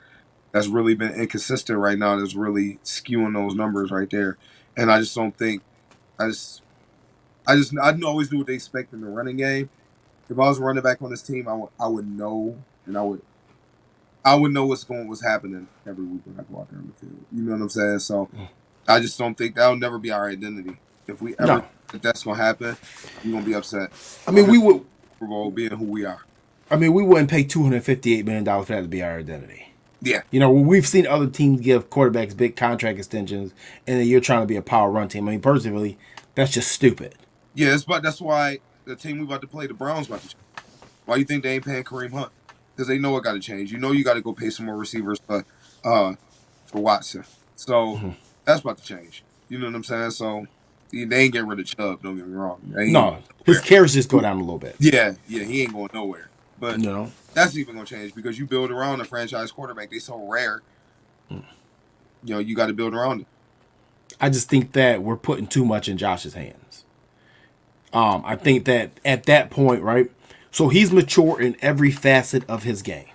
really been inconsistent right now. That's really skewing those numbers right there. And I just don't think I always knew what they expect in the running game. If I was a running back on this team, I would know, and I would know what's happening every week when I go out there on the field. You know what I'm saying? So I just don't think that'll never be our identity. If we ever if that's gonna happen, we're gonna be upset. I mean, we would being who we are. I mean, we wouldn't pay $258 million for that to be our identity. Yeah. We've seen other teams give quarterbacks big contract extensions, and then you're trying to be a power run team. I mean, personally, that's just stupid. Yeah, that's why the team we about to play, the Browns, about to change. Why you think they ain't paying Kareem Hunt? Because they know it got to change. You got to go pay some more receivers for Watson. So that's about to change. You know what I'm saying? So they ain't getting rid of Chubb. Don't get me wrong. No, his carries just go down a little bit. Yeah, he ain't going nowhere. But No. That's even gonna change because you build around a franchise quarterback. They so rare. You got to build around it. I just think that we're putting too much in Josh's hands. I think that at that point, right? So he's mature in every facet of his game,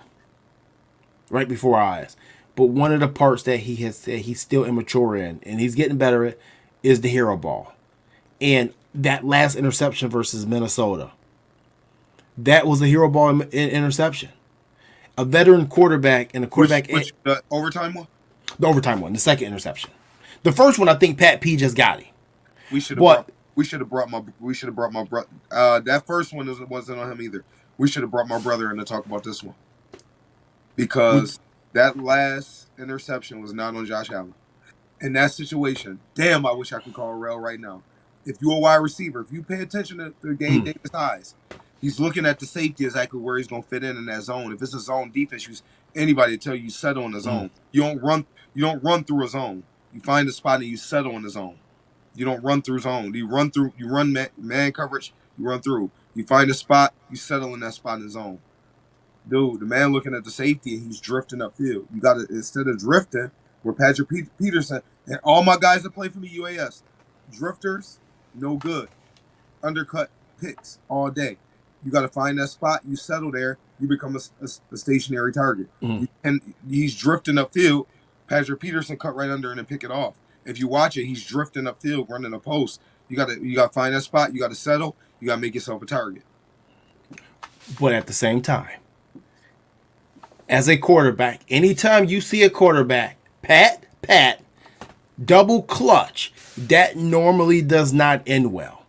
right before our eyes. But one of the parts that he's still immature in, and he's getting better at, is the hero ball. And that last interception versus Minnesota, that was a hero ball interception. A veteran quarterback and a quarterback. Which the overtime one? The overtime one, the second interception. The first one, I think Pat P just got him. We should have brought my brother. That first one wasn't on him either. We should have brought my brother in to talk about this one because that last interception was not on Josh Allen. In that situation, damn, I wish I could call Rel right now. If you're a wide receiver, if you pay attention to the game, Davis' eyes, he's looking at the safety exactly where he's going to fit in that zone. If it's a zone defense, anybody tell you settle in the zone. You don't run through a zone. You find a spot and you settle in the zone. You don't run through zone. You run man coverage, you run through. You find a spot, you settle in that spot in the zone. Dude, the man looking at the safety and he's drifting upfield. You got to, instead of drifting, where Patrick Peterson and all my guys that play for me, UAS, drifters, no good. Undercut picks all day. You got to find that spot, you settle there, you become a stationary target. And he's drifting upfield. Patrick Peterson cut right under and then pick it off. If you watch it, he's drifting upfield, running a post. You got to find that spot. You got to settle. You got to make yourself a target. But at the same time, as a quarterback, anytime you see a quarterback, pat, double clutch, that normally does not end well.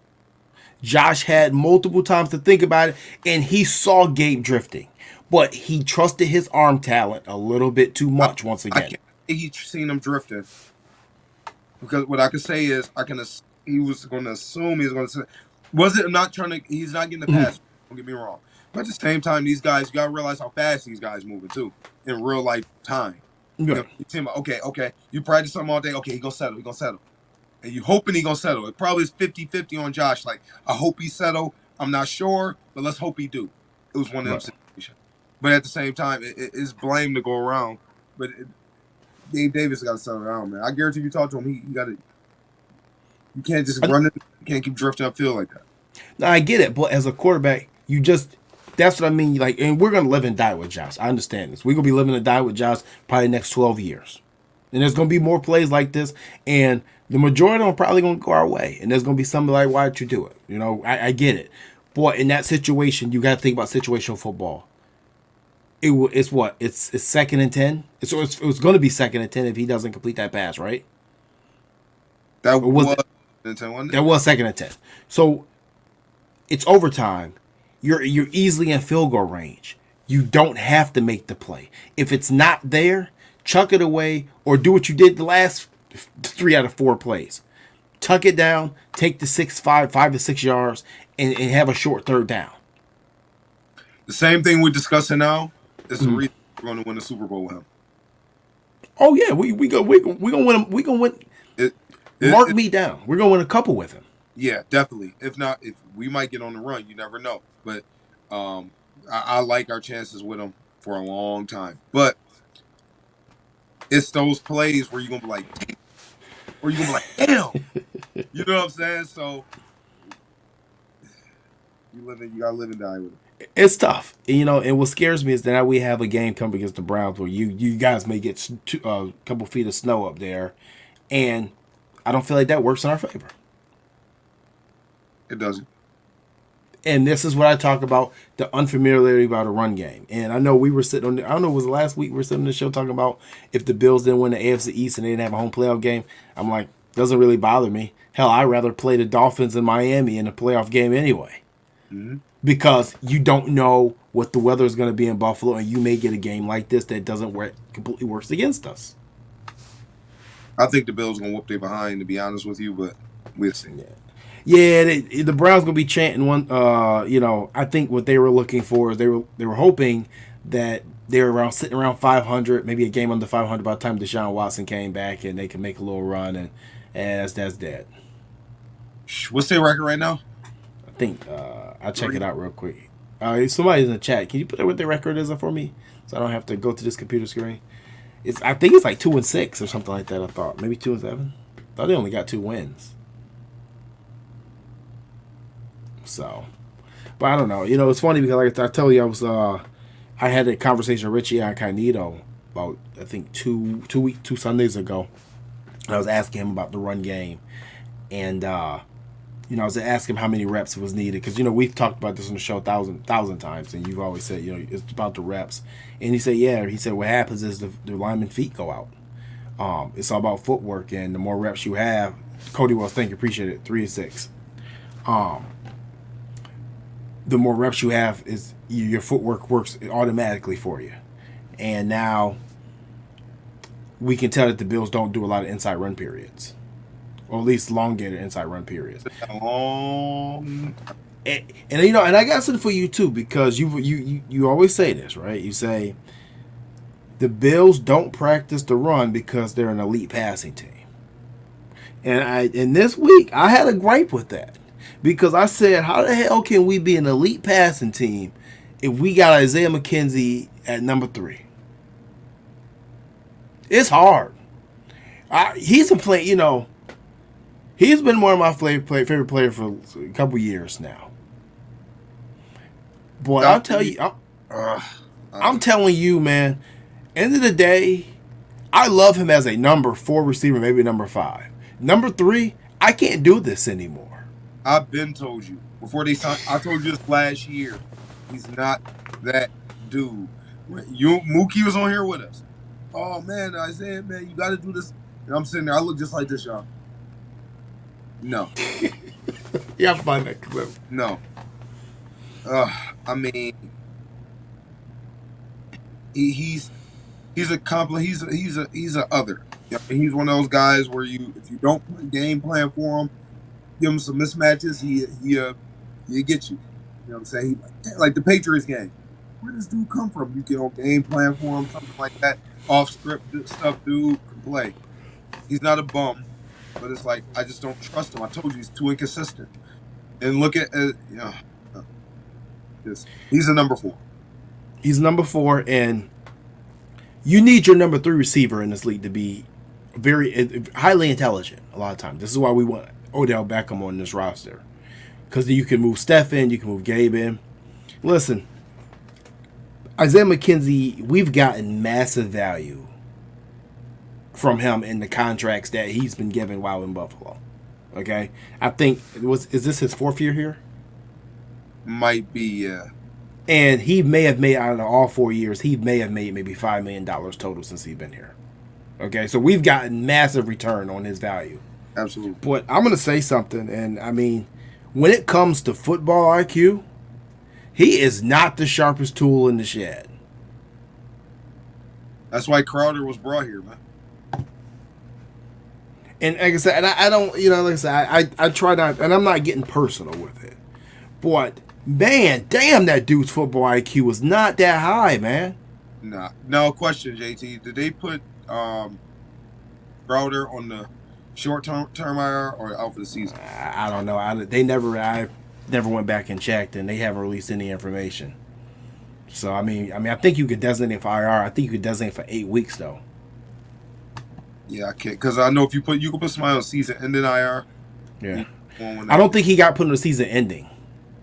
Josh had multiple times to think about it, and he saw Gabe drifting. But he trusted his arm talent a little bit too much once again. He's seen him drifting. Because what I can say is, he was going to assume he was going to say, was it not trying to, he's not getting the pass, don't get me wrong. But at the same time, these guys, you got to realize how fast these guys moving too, in real life time. Yeah. You team, okay, you practice something all day, okay, he going to settle. And you hoping he going to settle. It probably is 50-50 on Josh, like, I hope he settle, I'm not sure, but let's hope he do. It was one of them situations. But at the same time, it's blame to go around. But Gabe Davis got to settle down, man. I guarantee you talk to him, he got to. You can't just run it. You can't keep drifting upfield like that. Now, I get it, but as a quarterback, that's what I mean. Like, and we're going to live and die with Josh. I understand this. We're going to be living and die with Josh probably the next 12 years. And there's going to be more plays like this, and the majority of them are probably going to go our way. And there's going to be something like, why did you do it? You know, I get it. But in that situation, you got to think about situational football. It's what? It's second and 10? It's going to be second and 10 if he doesn't complete that pass, right? That Or was was it? wasn't it? That was second and 10. So it's overtime. You're easily in field goal range. You don't have to make the play. If it's not there, chuck it away or do what you did the last 3 out of 4 plays. Tuck it down, take the 5 to 6 yards, and have a short third down. The same thing we're discussing now is the reason we're going to win the Super Bowl with him. Oh yeah, we gonna win him. We gonna win. It, Mark me down. We're gonna win a couple with him. Yeah, definitely. If not, if we might get on the run, you never know. But I like our chances with him for a long time. But it's those plays where you're gonna be like, damn, or you're gonna be like, damn. You know what I'm saying? So you gotta live and die with it. It's tough, and what scares me is that now we have a game coming against the Browns where you guys may get a couple feet of snow up there, and I don't feel like that works in our favor. It doesn't. And this is what I talk about, the unfamiliarity about a run game. And I know we were sitting on, I don't know, it was last week we were sitting on the show talking about if the Bills didn't win the AFC East and they didn't have a home playoff game. I'm like, doesn't really bother me. Hell, I'd rather play the Dolphins in Miami in a playoff game anyway. Mm-hmm. Because you don't know what the weather is going to be in Buffalo, and you may get a game like this that doesn't work, completely works against us. I think the Bills gonna whoop their behind, to be honest with you, but we'll see. Yeah, the Browns gonna be chanting one. I think what they were looking for is they were hoping that they were sitting around 500, maybe a game under 500 by the time Deshaun Watson came back, and they could make a little run, and that's dead. What's their record right now? I think I'll check it out real quick. Somebody's in the chat. Can you put what their record is for me, so I don't have to go to this computer screen? I think it's like 2-6 or something like that. I thought maybe 2-7. I thought they only got 2 wins. So, but I don't know. It's funny because like I tell you, I had a conversation with Richie Incognito about I think two Sundays ago. And I was asking him about the run game, and I was asking him how many reps was needed because we've talked about this on the show thousand times, and you've always said it's about the reps. And he said what happens is the lineman feet go out. It's all about footwork, and the more reps you have, Cody Wells, thank you, appreciate it. 3 to 6. The more reps you have, is your footwork works automatically for you. And now we can tell that the Bills don't do a lot of inside run periods, or at least elongated inside run periods. And I got something for you too, because you always say this, right? You say the Bills don't practice the run because they're an elite passing team. And this week I had a gripe with that. Because I said, how the hell can we be an elite passing team if we got Isaiah McKenzie at number 3? It's hard. He's been playing, he's been one of my favorite player for a couple years now. Boy, I'll tell you, I'm telling you, man, end of the day, I love him as a number 4 receiver, maybe number 5. Number 3, I can't do this anymore. I've been told you before they signed. I told you this last year. He's not that dude. Mookie was on here with us. Oh man, Isaiah, man, you got to do this. And I'm sitting there. I look just like this, y'all. No. Yeah, I find that clip. No. I mean, he's a compliment. He's a other. He's one of those guys where if you don't put a game plan for him, give him some mismatches, he get you. You know what I'm saying? Like the Patriots game. Where does dude come from? You get on game plan for him, something like that. Off script stuff, dude can play. He's not a bum, but it's like I just don't trust him. I told you he's too inconsistent. And look at he's a number 4. He's number 4, and you need your number 3 receiver in this league to be very highly intelligent. A lot of times, this is why we want Odell Beckham on this roster, because you can move Steph in, you can move Gabe in. Listen, Isaiah McKenzie, we've gotten massive value from him in the contracts that he's been given while in Buffalo. Okay, I think is this his 4th year here? Might be, yeah. And he may have made out of all 4 years, he may have made maybe $5 million total since he's been here. Okay, so we've gotten massive return on his value. Absolutely. But I'm gonna say something, and I mean, when it comes to football IQ, he is not the sharpest tool in the shed. That's why Crowder was brought here, man. And like I said, and I don't, you know, like I said, I try not, and I'm not getting personal with it. But man, damn, that dude's football IQ was not that high, man. Nah. No question, JT. Did they put Crowder on the short-term IR or out for the season? I don't know. I never went back and checked, and they haven't released any information. So I mean, I think you could designate for IR. I think you could designate for 8 weeks though. Yeah, I can't, because I know if you can put somebody on season-ending IR. Yeah. I don't think he got put on the season ending.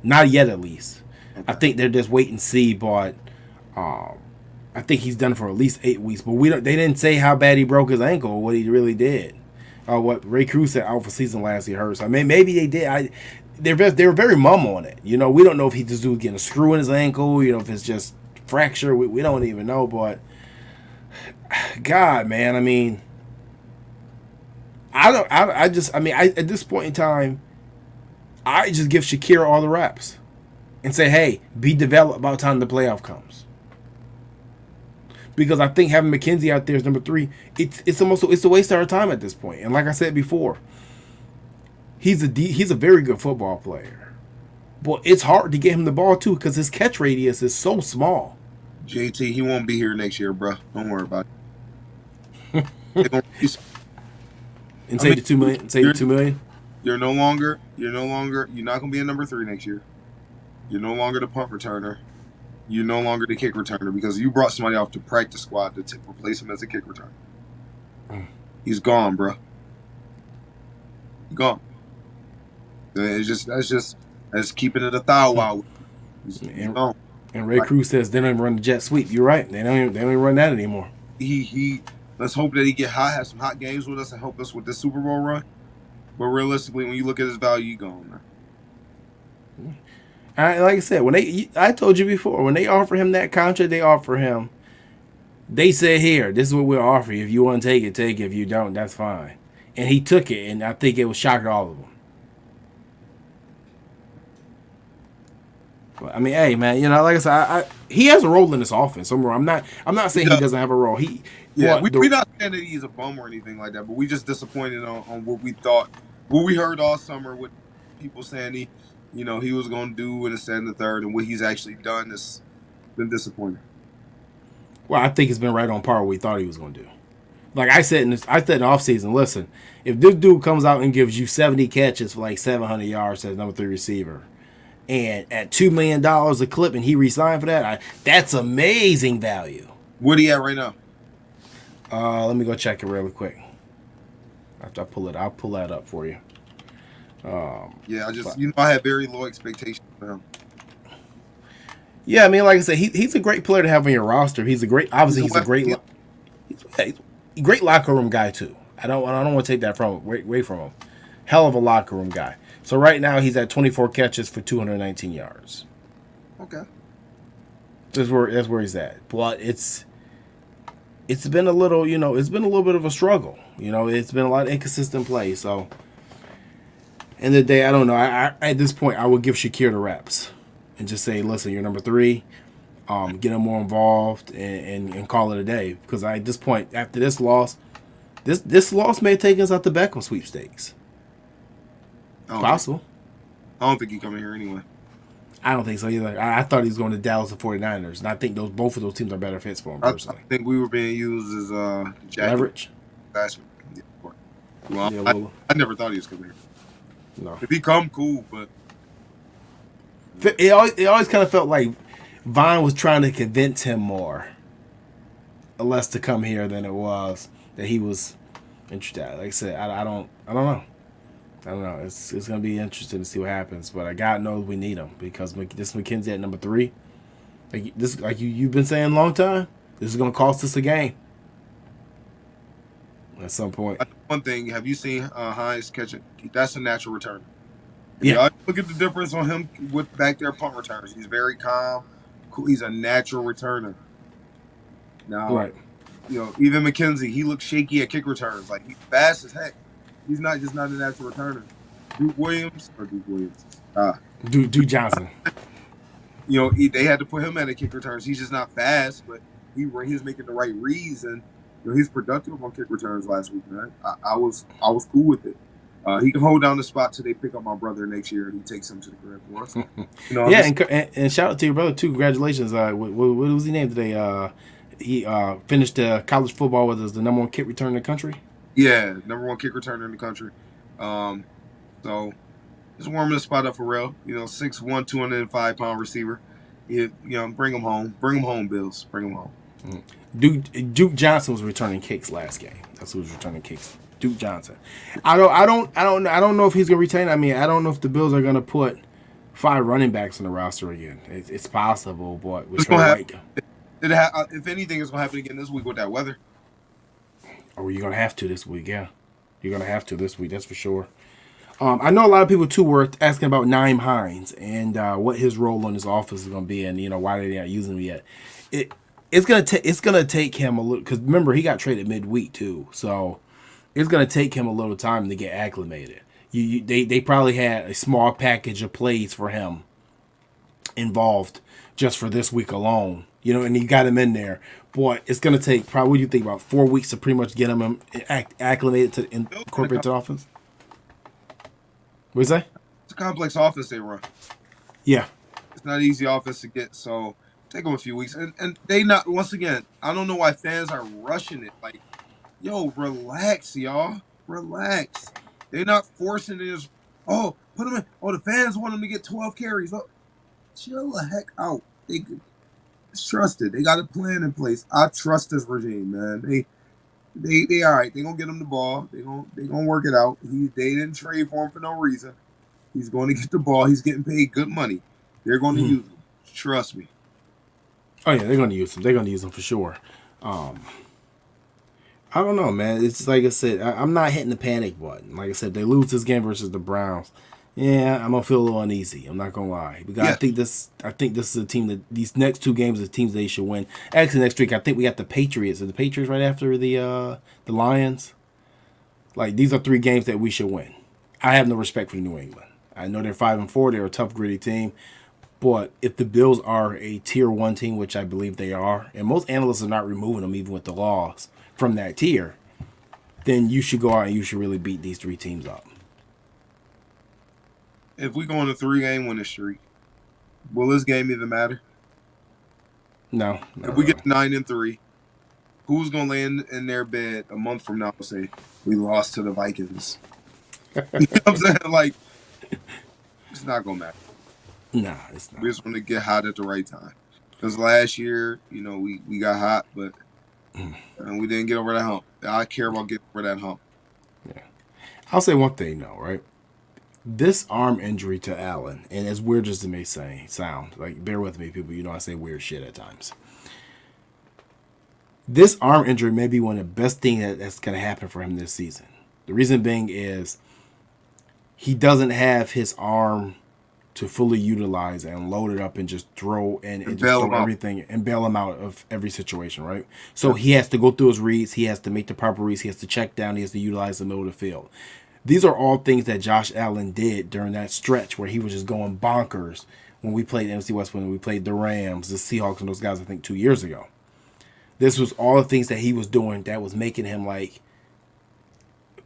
Not yet, at least. Okay. I think they're just wait and see, but I think he's done for at least 8 weeks. But they didn't say how bad he broke his ankle or what he really did. What Ray Cruz said out for season last he hurt. So I mean, maybe they did. They were very mum on it. You know, we don't know if he just getting a screw in his ankle. You know, if it's just fracture. We don't even know. But God, man, I mean, at this point in time, I just give Shakira all the reps and say, hey, be developed by the time the playoff comes. Because I think having McKenzie out there as number 3, it's a waste of our time at this point. And like I said before, he's a very good football player, but it's hard to get him the ball too because his catch radius is so small. JT, he won't be here next year, bro. Don't worry about it. And say the $2 million. Say the $2 million. You're not gonna be a number 3 next year. You're no longer the punt returner. You're no longer the kick returner because you brought somebody off the practice squad to replace him as a kick returner. He's gone, bro. Gone. That's keeping it a thou wow. He's gone. And Ray Cruz says they don't even run the jet sweep. You're right. They don't even run that anymore. Let's hope that he have some hot games with us and help us with this Super Bowl run. But realistically, when you look at his value, he's gone, man. Like I said, I told you before, when they offer him that contract, they said, here, this is what we'll offer you. If you want to take it, take it. If you don't, that's fine. And he took it, and I think it was shocking all of them. But, I mean, hey, man, you know, like I said, he has a role in this offense somewhere. I'm not saying he doesn't have a role. We're not saying that he's a bum or anything like that, but we just disappointed on what we thought, what we heard all summer with people saying he was going to do in the second and the third, and what he's actually done has been disappointing. Well, I think it's been right on par with what we thought he was going to do. Like I said in the offseason, listen, if this dude comes out and gives you 70 catches for like 700 yards as number 3 receiver, and at $2 million a clip, and he re-signed for that, that's amazing value. What are he at right now? Let me go check it really quick. After I pull it, I'll pull that up for you. I have very low expectations for him. Yeah, I mean, like I said, he's a great player to have on your roster. He's a great locker room guy too. I don't want to take that away from him. Hell of a locker room guy. So right now he's at 24 catches for 219 yards. Okay. That's where he's at. But it's been a little, it's been a little bit of a struggle. It's been a lot of inconsistent play. So, end of the day, I don't know. At this point, I would give Shakir the reps and just say, listen, you're number 3. Get him more involved and call it a day. Because at this point, after this loss, this loss may take us out the Beckham sweepstakes. Possible. I don't think he's coming here anyway. I don't think so either. I thought he was going to Dallas and 49ers, and I think both of those teams are better fits for him personally. I think we were being used as leverage. Well, I never thought he was coming here. No. If he come, cool, but it always kind of felt like Vine was trying to convince him more, less to come here than it was that he was interested. Like I said, I don't know. I don't know. It's going to be interesting to see what happens. But God knows we need him because this McKenzie at number 3, you've been saying a long time, this is going to cost us a game. at some point. One thing, have you seen Hines catch it? That's a natural returner. If Yeah, y'all look at the difference on him with back there punt returns, he's very calm. Cool. He's a natural returner. Now, right. even McKenzie, he looks shaky at kick returns. Like he's fast as heck. He's not a natural returner. Duke Williams. Duke Johnson. They had to put him at a kick returns. He's just not fast, but he's making the right reads, and he's productive on kick returns last week, man. I was cool with it. He can hold down the spot till they pick up my brother next year. He takes him to the crib for us. Yeah, and shout out to your brother too. Congratulations. What was he named today? He finished college football with us, the number one kick returner in the country. Yeah, number one kick returner in the country. So just warming the spot up for real. 6'1", 205-pound receiver. Bring him home. Bring him home, Bills. Bring him home. Duke Johnson was returning kicks last game. That's who was returning kicks. Duke Johnson. I don't know if he's gonna retain. I mean, I don't know if the Bills are gonna put 5 running backs on the roster again. It's possible, but with Tre White, if anything, it's gonna happen again this week with that weather. or you're gonna have to this week. Yeah, you're gonna have to this week. That's for sure. I know a lot of people too were asking about Naeem Hines and what his role in his office is going to be, and why they're not using him yet. It's gonna take him a little, because remember he got traded midweek too, so it's gonna take him a little time to get acclimated. They probably had a small package of plays for him involved just for this week alone, and he got him in there. Boy, it's gonna take probably, what do you think, about 4 weeks to pretty much get him acclimated to incorporate the offense. What is that? It's a complex offense they run. Yeah. It's not an easy offense to get, so take them a few weeks. And they not, once again, I don't know why fans are rushing it. Like, relax, y'all. Relax. They're not forcing it. Just, put them in. The fans want them to get 12 carries. Oh, chill the heck out. They trust it. They got a plan in place. I trust this regime, man. They all right. They gonna get him the ball. They gonna work it out. They didn't trade for him for no reason. He's going to get the ball. He's getting paid good money. They're going to use him. Trust me. Oh yeah, they're going to use him. They're going to use him for sure. I don't know, man. It's like I said, I'm not hitting the panic button. Like I said, they lose this game versus the Browns. Yeah, I'm gonna feel a little uneasy. I'm not gonna lie. Because I think this is a team that these next 2 games are teams they should win. Actually, next week I think we got the Patriots. Are the Patriots right after the Lions? Like, these are 3 games that we should win. I have no respect for New England. I know they're 5-4. They're a tough, gritty team. But if the Bills are a tier 1 team, which I believe they are, and most analysts are not removing them even with the loss from that tier, then you should go out and you should really beat these 3 teams up. If we go on a 3-game winning streak, will this game even matter? No. If we get 9-3, who's gonna lay in their bed a month from now and say we lost to the Vikings? You know what I'm saying? Like, it's not gonna matter. Nah, it's not. We just want to get hot at the right time. Because last year, we got hot, but and we didn't get over that hump. I care about getting over that hump. Yeah. I'll say one thing though, right? This arm injury to Allen, and as weird as it may sound, like, bear with me, people. I say weird shit at times. This arm injury may be one of the best things that's going to happen for him this season. The reason being is he doesn't have his arm to fully utilize and load it up and just throw and just throw everything and bail him out of every situation, right? So he has to go through his reads. He has to make the proper reads. He has to check down. He has to utilize the middle of the field. These are all things that Josh Allen did during that stretch where he was just going bonkers when we played NFC West, when we played the Rams, the Seahawks, and those guys, I think 2 years ago. This was all the things that he was doing that was making him like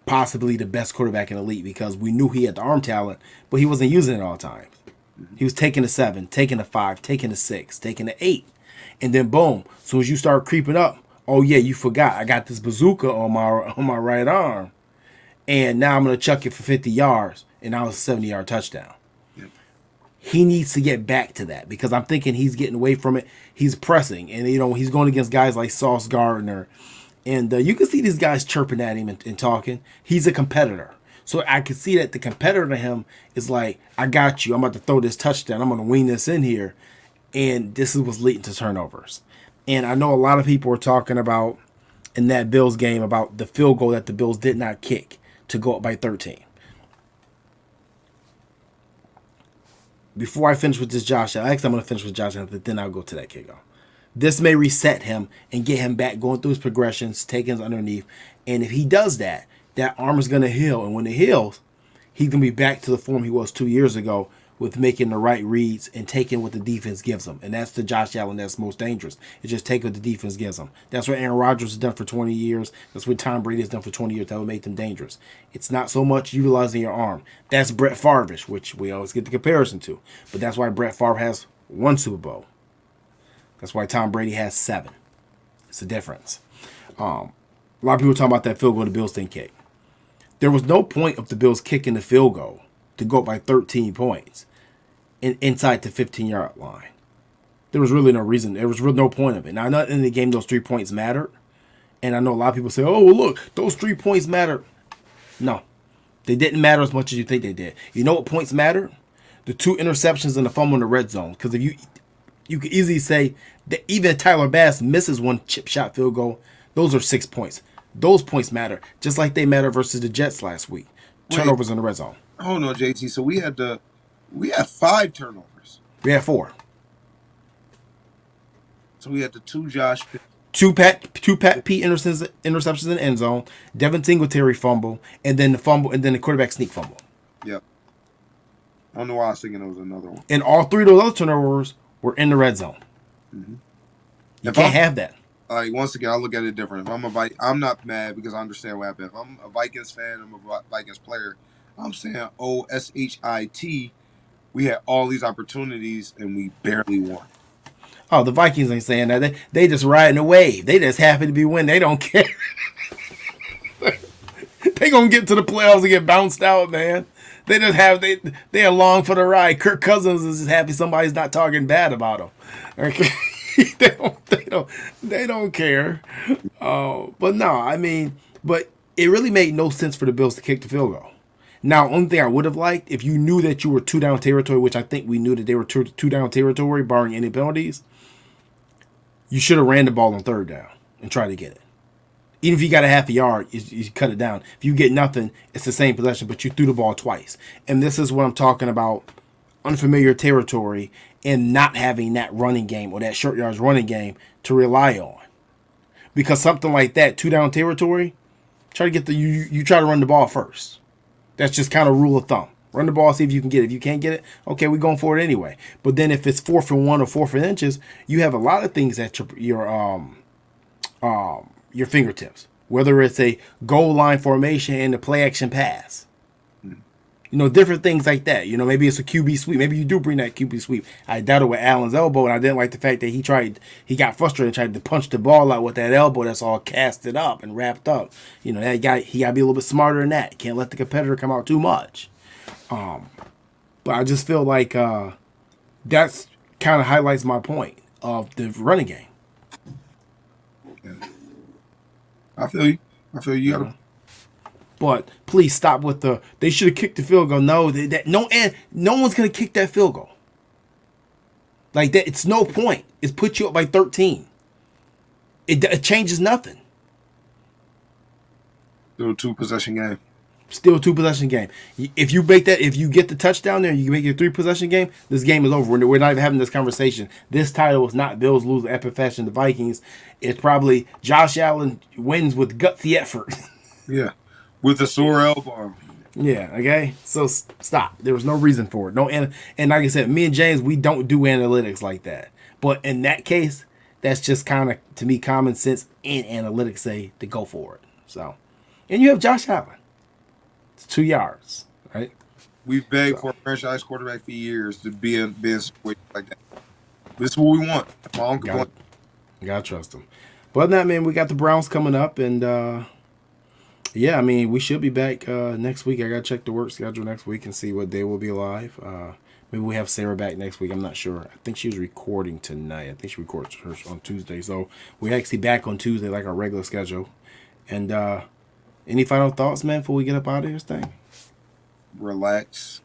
possibly the best quarterback in the league, because we knew he had the arm talent, but he wasn't using it all the time. He was taking a 7, taking a 5, taking a 6, taking a 8. And then boom, as soon as you start creeping up, oh yeah, you forgot I got this bazooka on my right arm. And now I'm going to chuck it for 50 yards, and now it's a 70-yard touchdown. Yep. He needs to get back to that, because I'm thinking he's getting away from it. He's pressing, and he's going against guys like Sauce Gardner. And you can see these guys chirping at him and talking. He's a competitor. So I can see that the competitor to him is like, I got you. I'm about to throw this touchdown. I'm going to wing this in here. And this is what's leading to turnovers. And I know a lot of people are talking about, in that Bills game about the field goal that the Bills did not kick to go up by 13. Before I finish with this Josh Allen, actually I'm going to finish with Josh Allen, but then I'll go to that kickoff. This may reset him and get him back going through his progressions, taking us underneath. And if he does that, that arm is going to heal. And when it heals, he's going to be back to the form he was 2 years ago with making the right reads and taking what the defense gives him. And that's the Josh Allen that's most dangerous. It's just take what the defense gives him. That's what Aaron Rodgers has done for 20 years. That's what Tom Brady has done for 20 years. That would make them dangerous. It's not so much utilizing your arm. That's Brett Favre-ish, which we always get the comparison to. But that's why Brett Favre has 1 Super Bowl. That's why Tom Brady has 7. It's a difference. A lot of people talking about that field goal the Bills didn't kick. There was no point of the Bills kicking the field goal to go up by 13 points inside the 15-yard line. There was really no reason. There was really no point of it. Now, I know in the game those 3 points mattered. And I know a lot of people say, oh, well, look, those 3 points matter. No, they didn't matter as much as you think they did. You know what points matter? The 2 interceptions and the fumble in the red zone. Because if you could easily say that even if Tyler Bass misses 1 chip shot field goal, those are 6 points. Those points matter, just like they matter versus the Jets last week. Turnovers in the red zone. Oh no, JT. So we had 5 turnovers. We had 4. So we had the 2 Josh. Two Pat Pete interceptions in the end zone, Devin Singletary fumble, and then the quarterback sneak fumble. Yep. I don't know why I was thinking there was another one. And all 3 of those other turnovers were in the red zone. Mm-hmm. You can't have that. Once again, I look at it different. If I'm not mad because I understand what happened. If I'm a Vikings fan, I'm a Vikings player. I'm saying, OSHIT, we had all these opportunities and we barely won. Oh, the Vikings ain't saying that. They just riding the wave. They just happy to be winning. They don't care. They gonna get to the playoffs and get bounced out, man. They just have they along for the ride. Kirk Cousins is just happy somebody's not talking bad about him. Okay. they don't care. But no, I mean, but it really made no sense for the Bills to kick the field goal. Now, only thing I would have liked, if you knew that you were 2 down territory, which I think we knew that they were two down territory, barring any penalties, you should have ran the ball on 3rd down and tried to get it. Even if you got a half a yard, you cut it down. If you get nothing, it's the same possession, but you threw the ball twice. And this is what I'm talking about, unfamiliar territory and not having that running game or that short yards running game to rely on. Because something like that, 2 down territory, try to get you try to run the ball first. That's just kind of rule of thumb. Run the ball, see if you can get it. If you can't get it, okay, we're going for it anyway. But then if it's 4th and 1 or 4th and inches, you have a lot of things at your fingertips. Whether it's a goal line formation and a play action pass. Different things like that. Maybe it's a QB sweep. Maybe you do bring that QB sweep. I doubted with Allen's elbow, and I didn't like the fact that he got frustrated and tried to punch the ball out with that elbow that's all casted up and wrapped up. He got to be a little bit smarter than that. Can't let the competitor come out too much. But I just feel like that's kind of highlights my point of the running game. I feel you. You gotta. But please stop with they should have kicked the field goal. No, no one's gonna kick that field goal. Like that, it's no point. It's put you up by 13. It changes nothing. Still a 2-possession game. Still a 2-possession game. If you get the touchdown there, you make it a 3-possession game. This game is over. We're not even having this conversation. This title is not Bills lose the epic fashion the Vikings. It's probably Josh Allen wins with gutsy effort. Yeah. With a sore elbow. Yeah, okay? So stop. There was no reason for it. And like I said, me and James, we don't do analytics like that. But in that case, that's just kind of, to me, common sense and analytics say to go for it. So, and you have Josh Allen. It's 2 yards, right? We've begged for a franchise quarterback for years to be in a situation like that. This is what we want. Gotta trust him. But other than that, man, we got the Browns coming up, and yeah, I mean, we should be back next week. I got to check the work schedule next week and see what day we'll be live. Maybe we have Sarah back next week. I'm not sure. I think she was recording tonight. I think she records hers on Tuesday. So we're actually back on Tuesday like our regular schedule. And any final thoughts, man, before we get up out of this thing? Relax.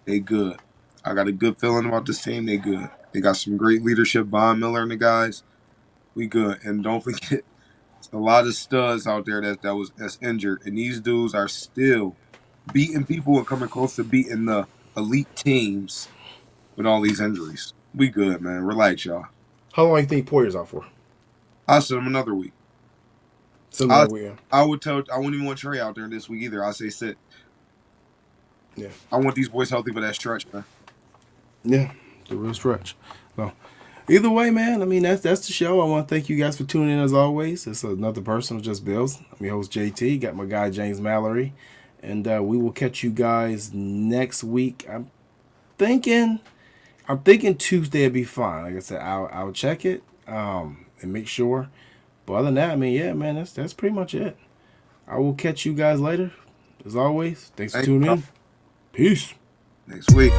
They good. I got a good feeling about this team. They good. They got some great leadership, Von Miller and the guys. We good. And don't forget, there's a lot of studs out there that's injured, and these dudes are still beating people and coming close to beating the elite teams with all these injuries. We good, man. Relax, y'all. How long do you think Poyer's out for? I'll send him another week. Similar I weekend. I wouldn't even want Trey out there this week either. I say sit. Yeah. I want these boys healthy for that stretch, man. Yeah, the real stretch. So, either way, man, I mean, that's the show. I want to thank you guys for tuning in as always. It's another person of Just Bills. I'm your host, JT. Got my guy, James Mallory. And we will catch you guys next week. I'm thinking Tuesday would be fine. Like I said, I'll check it and make sure. But other than that, I mean, yeah, man, that's pretty much it. I will catch you guys later. As always, thanks for tuning in. Peace. Next week.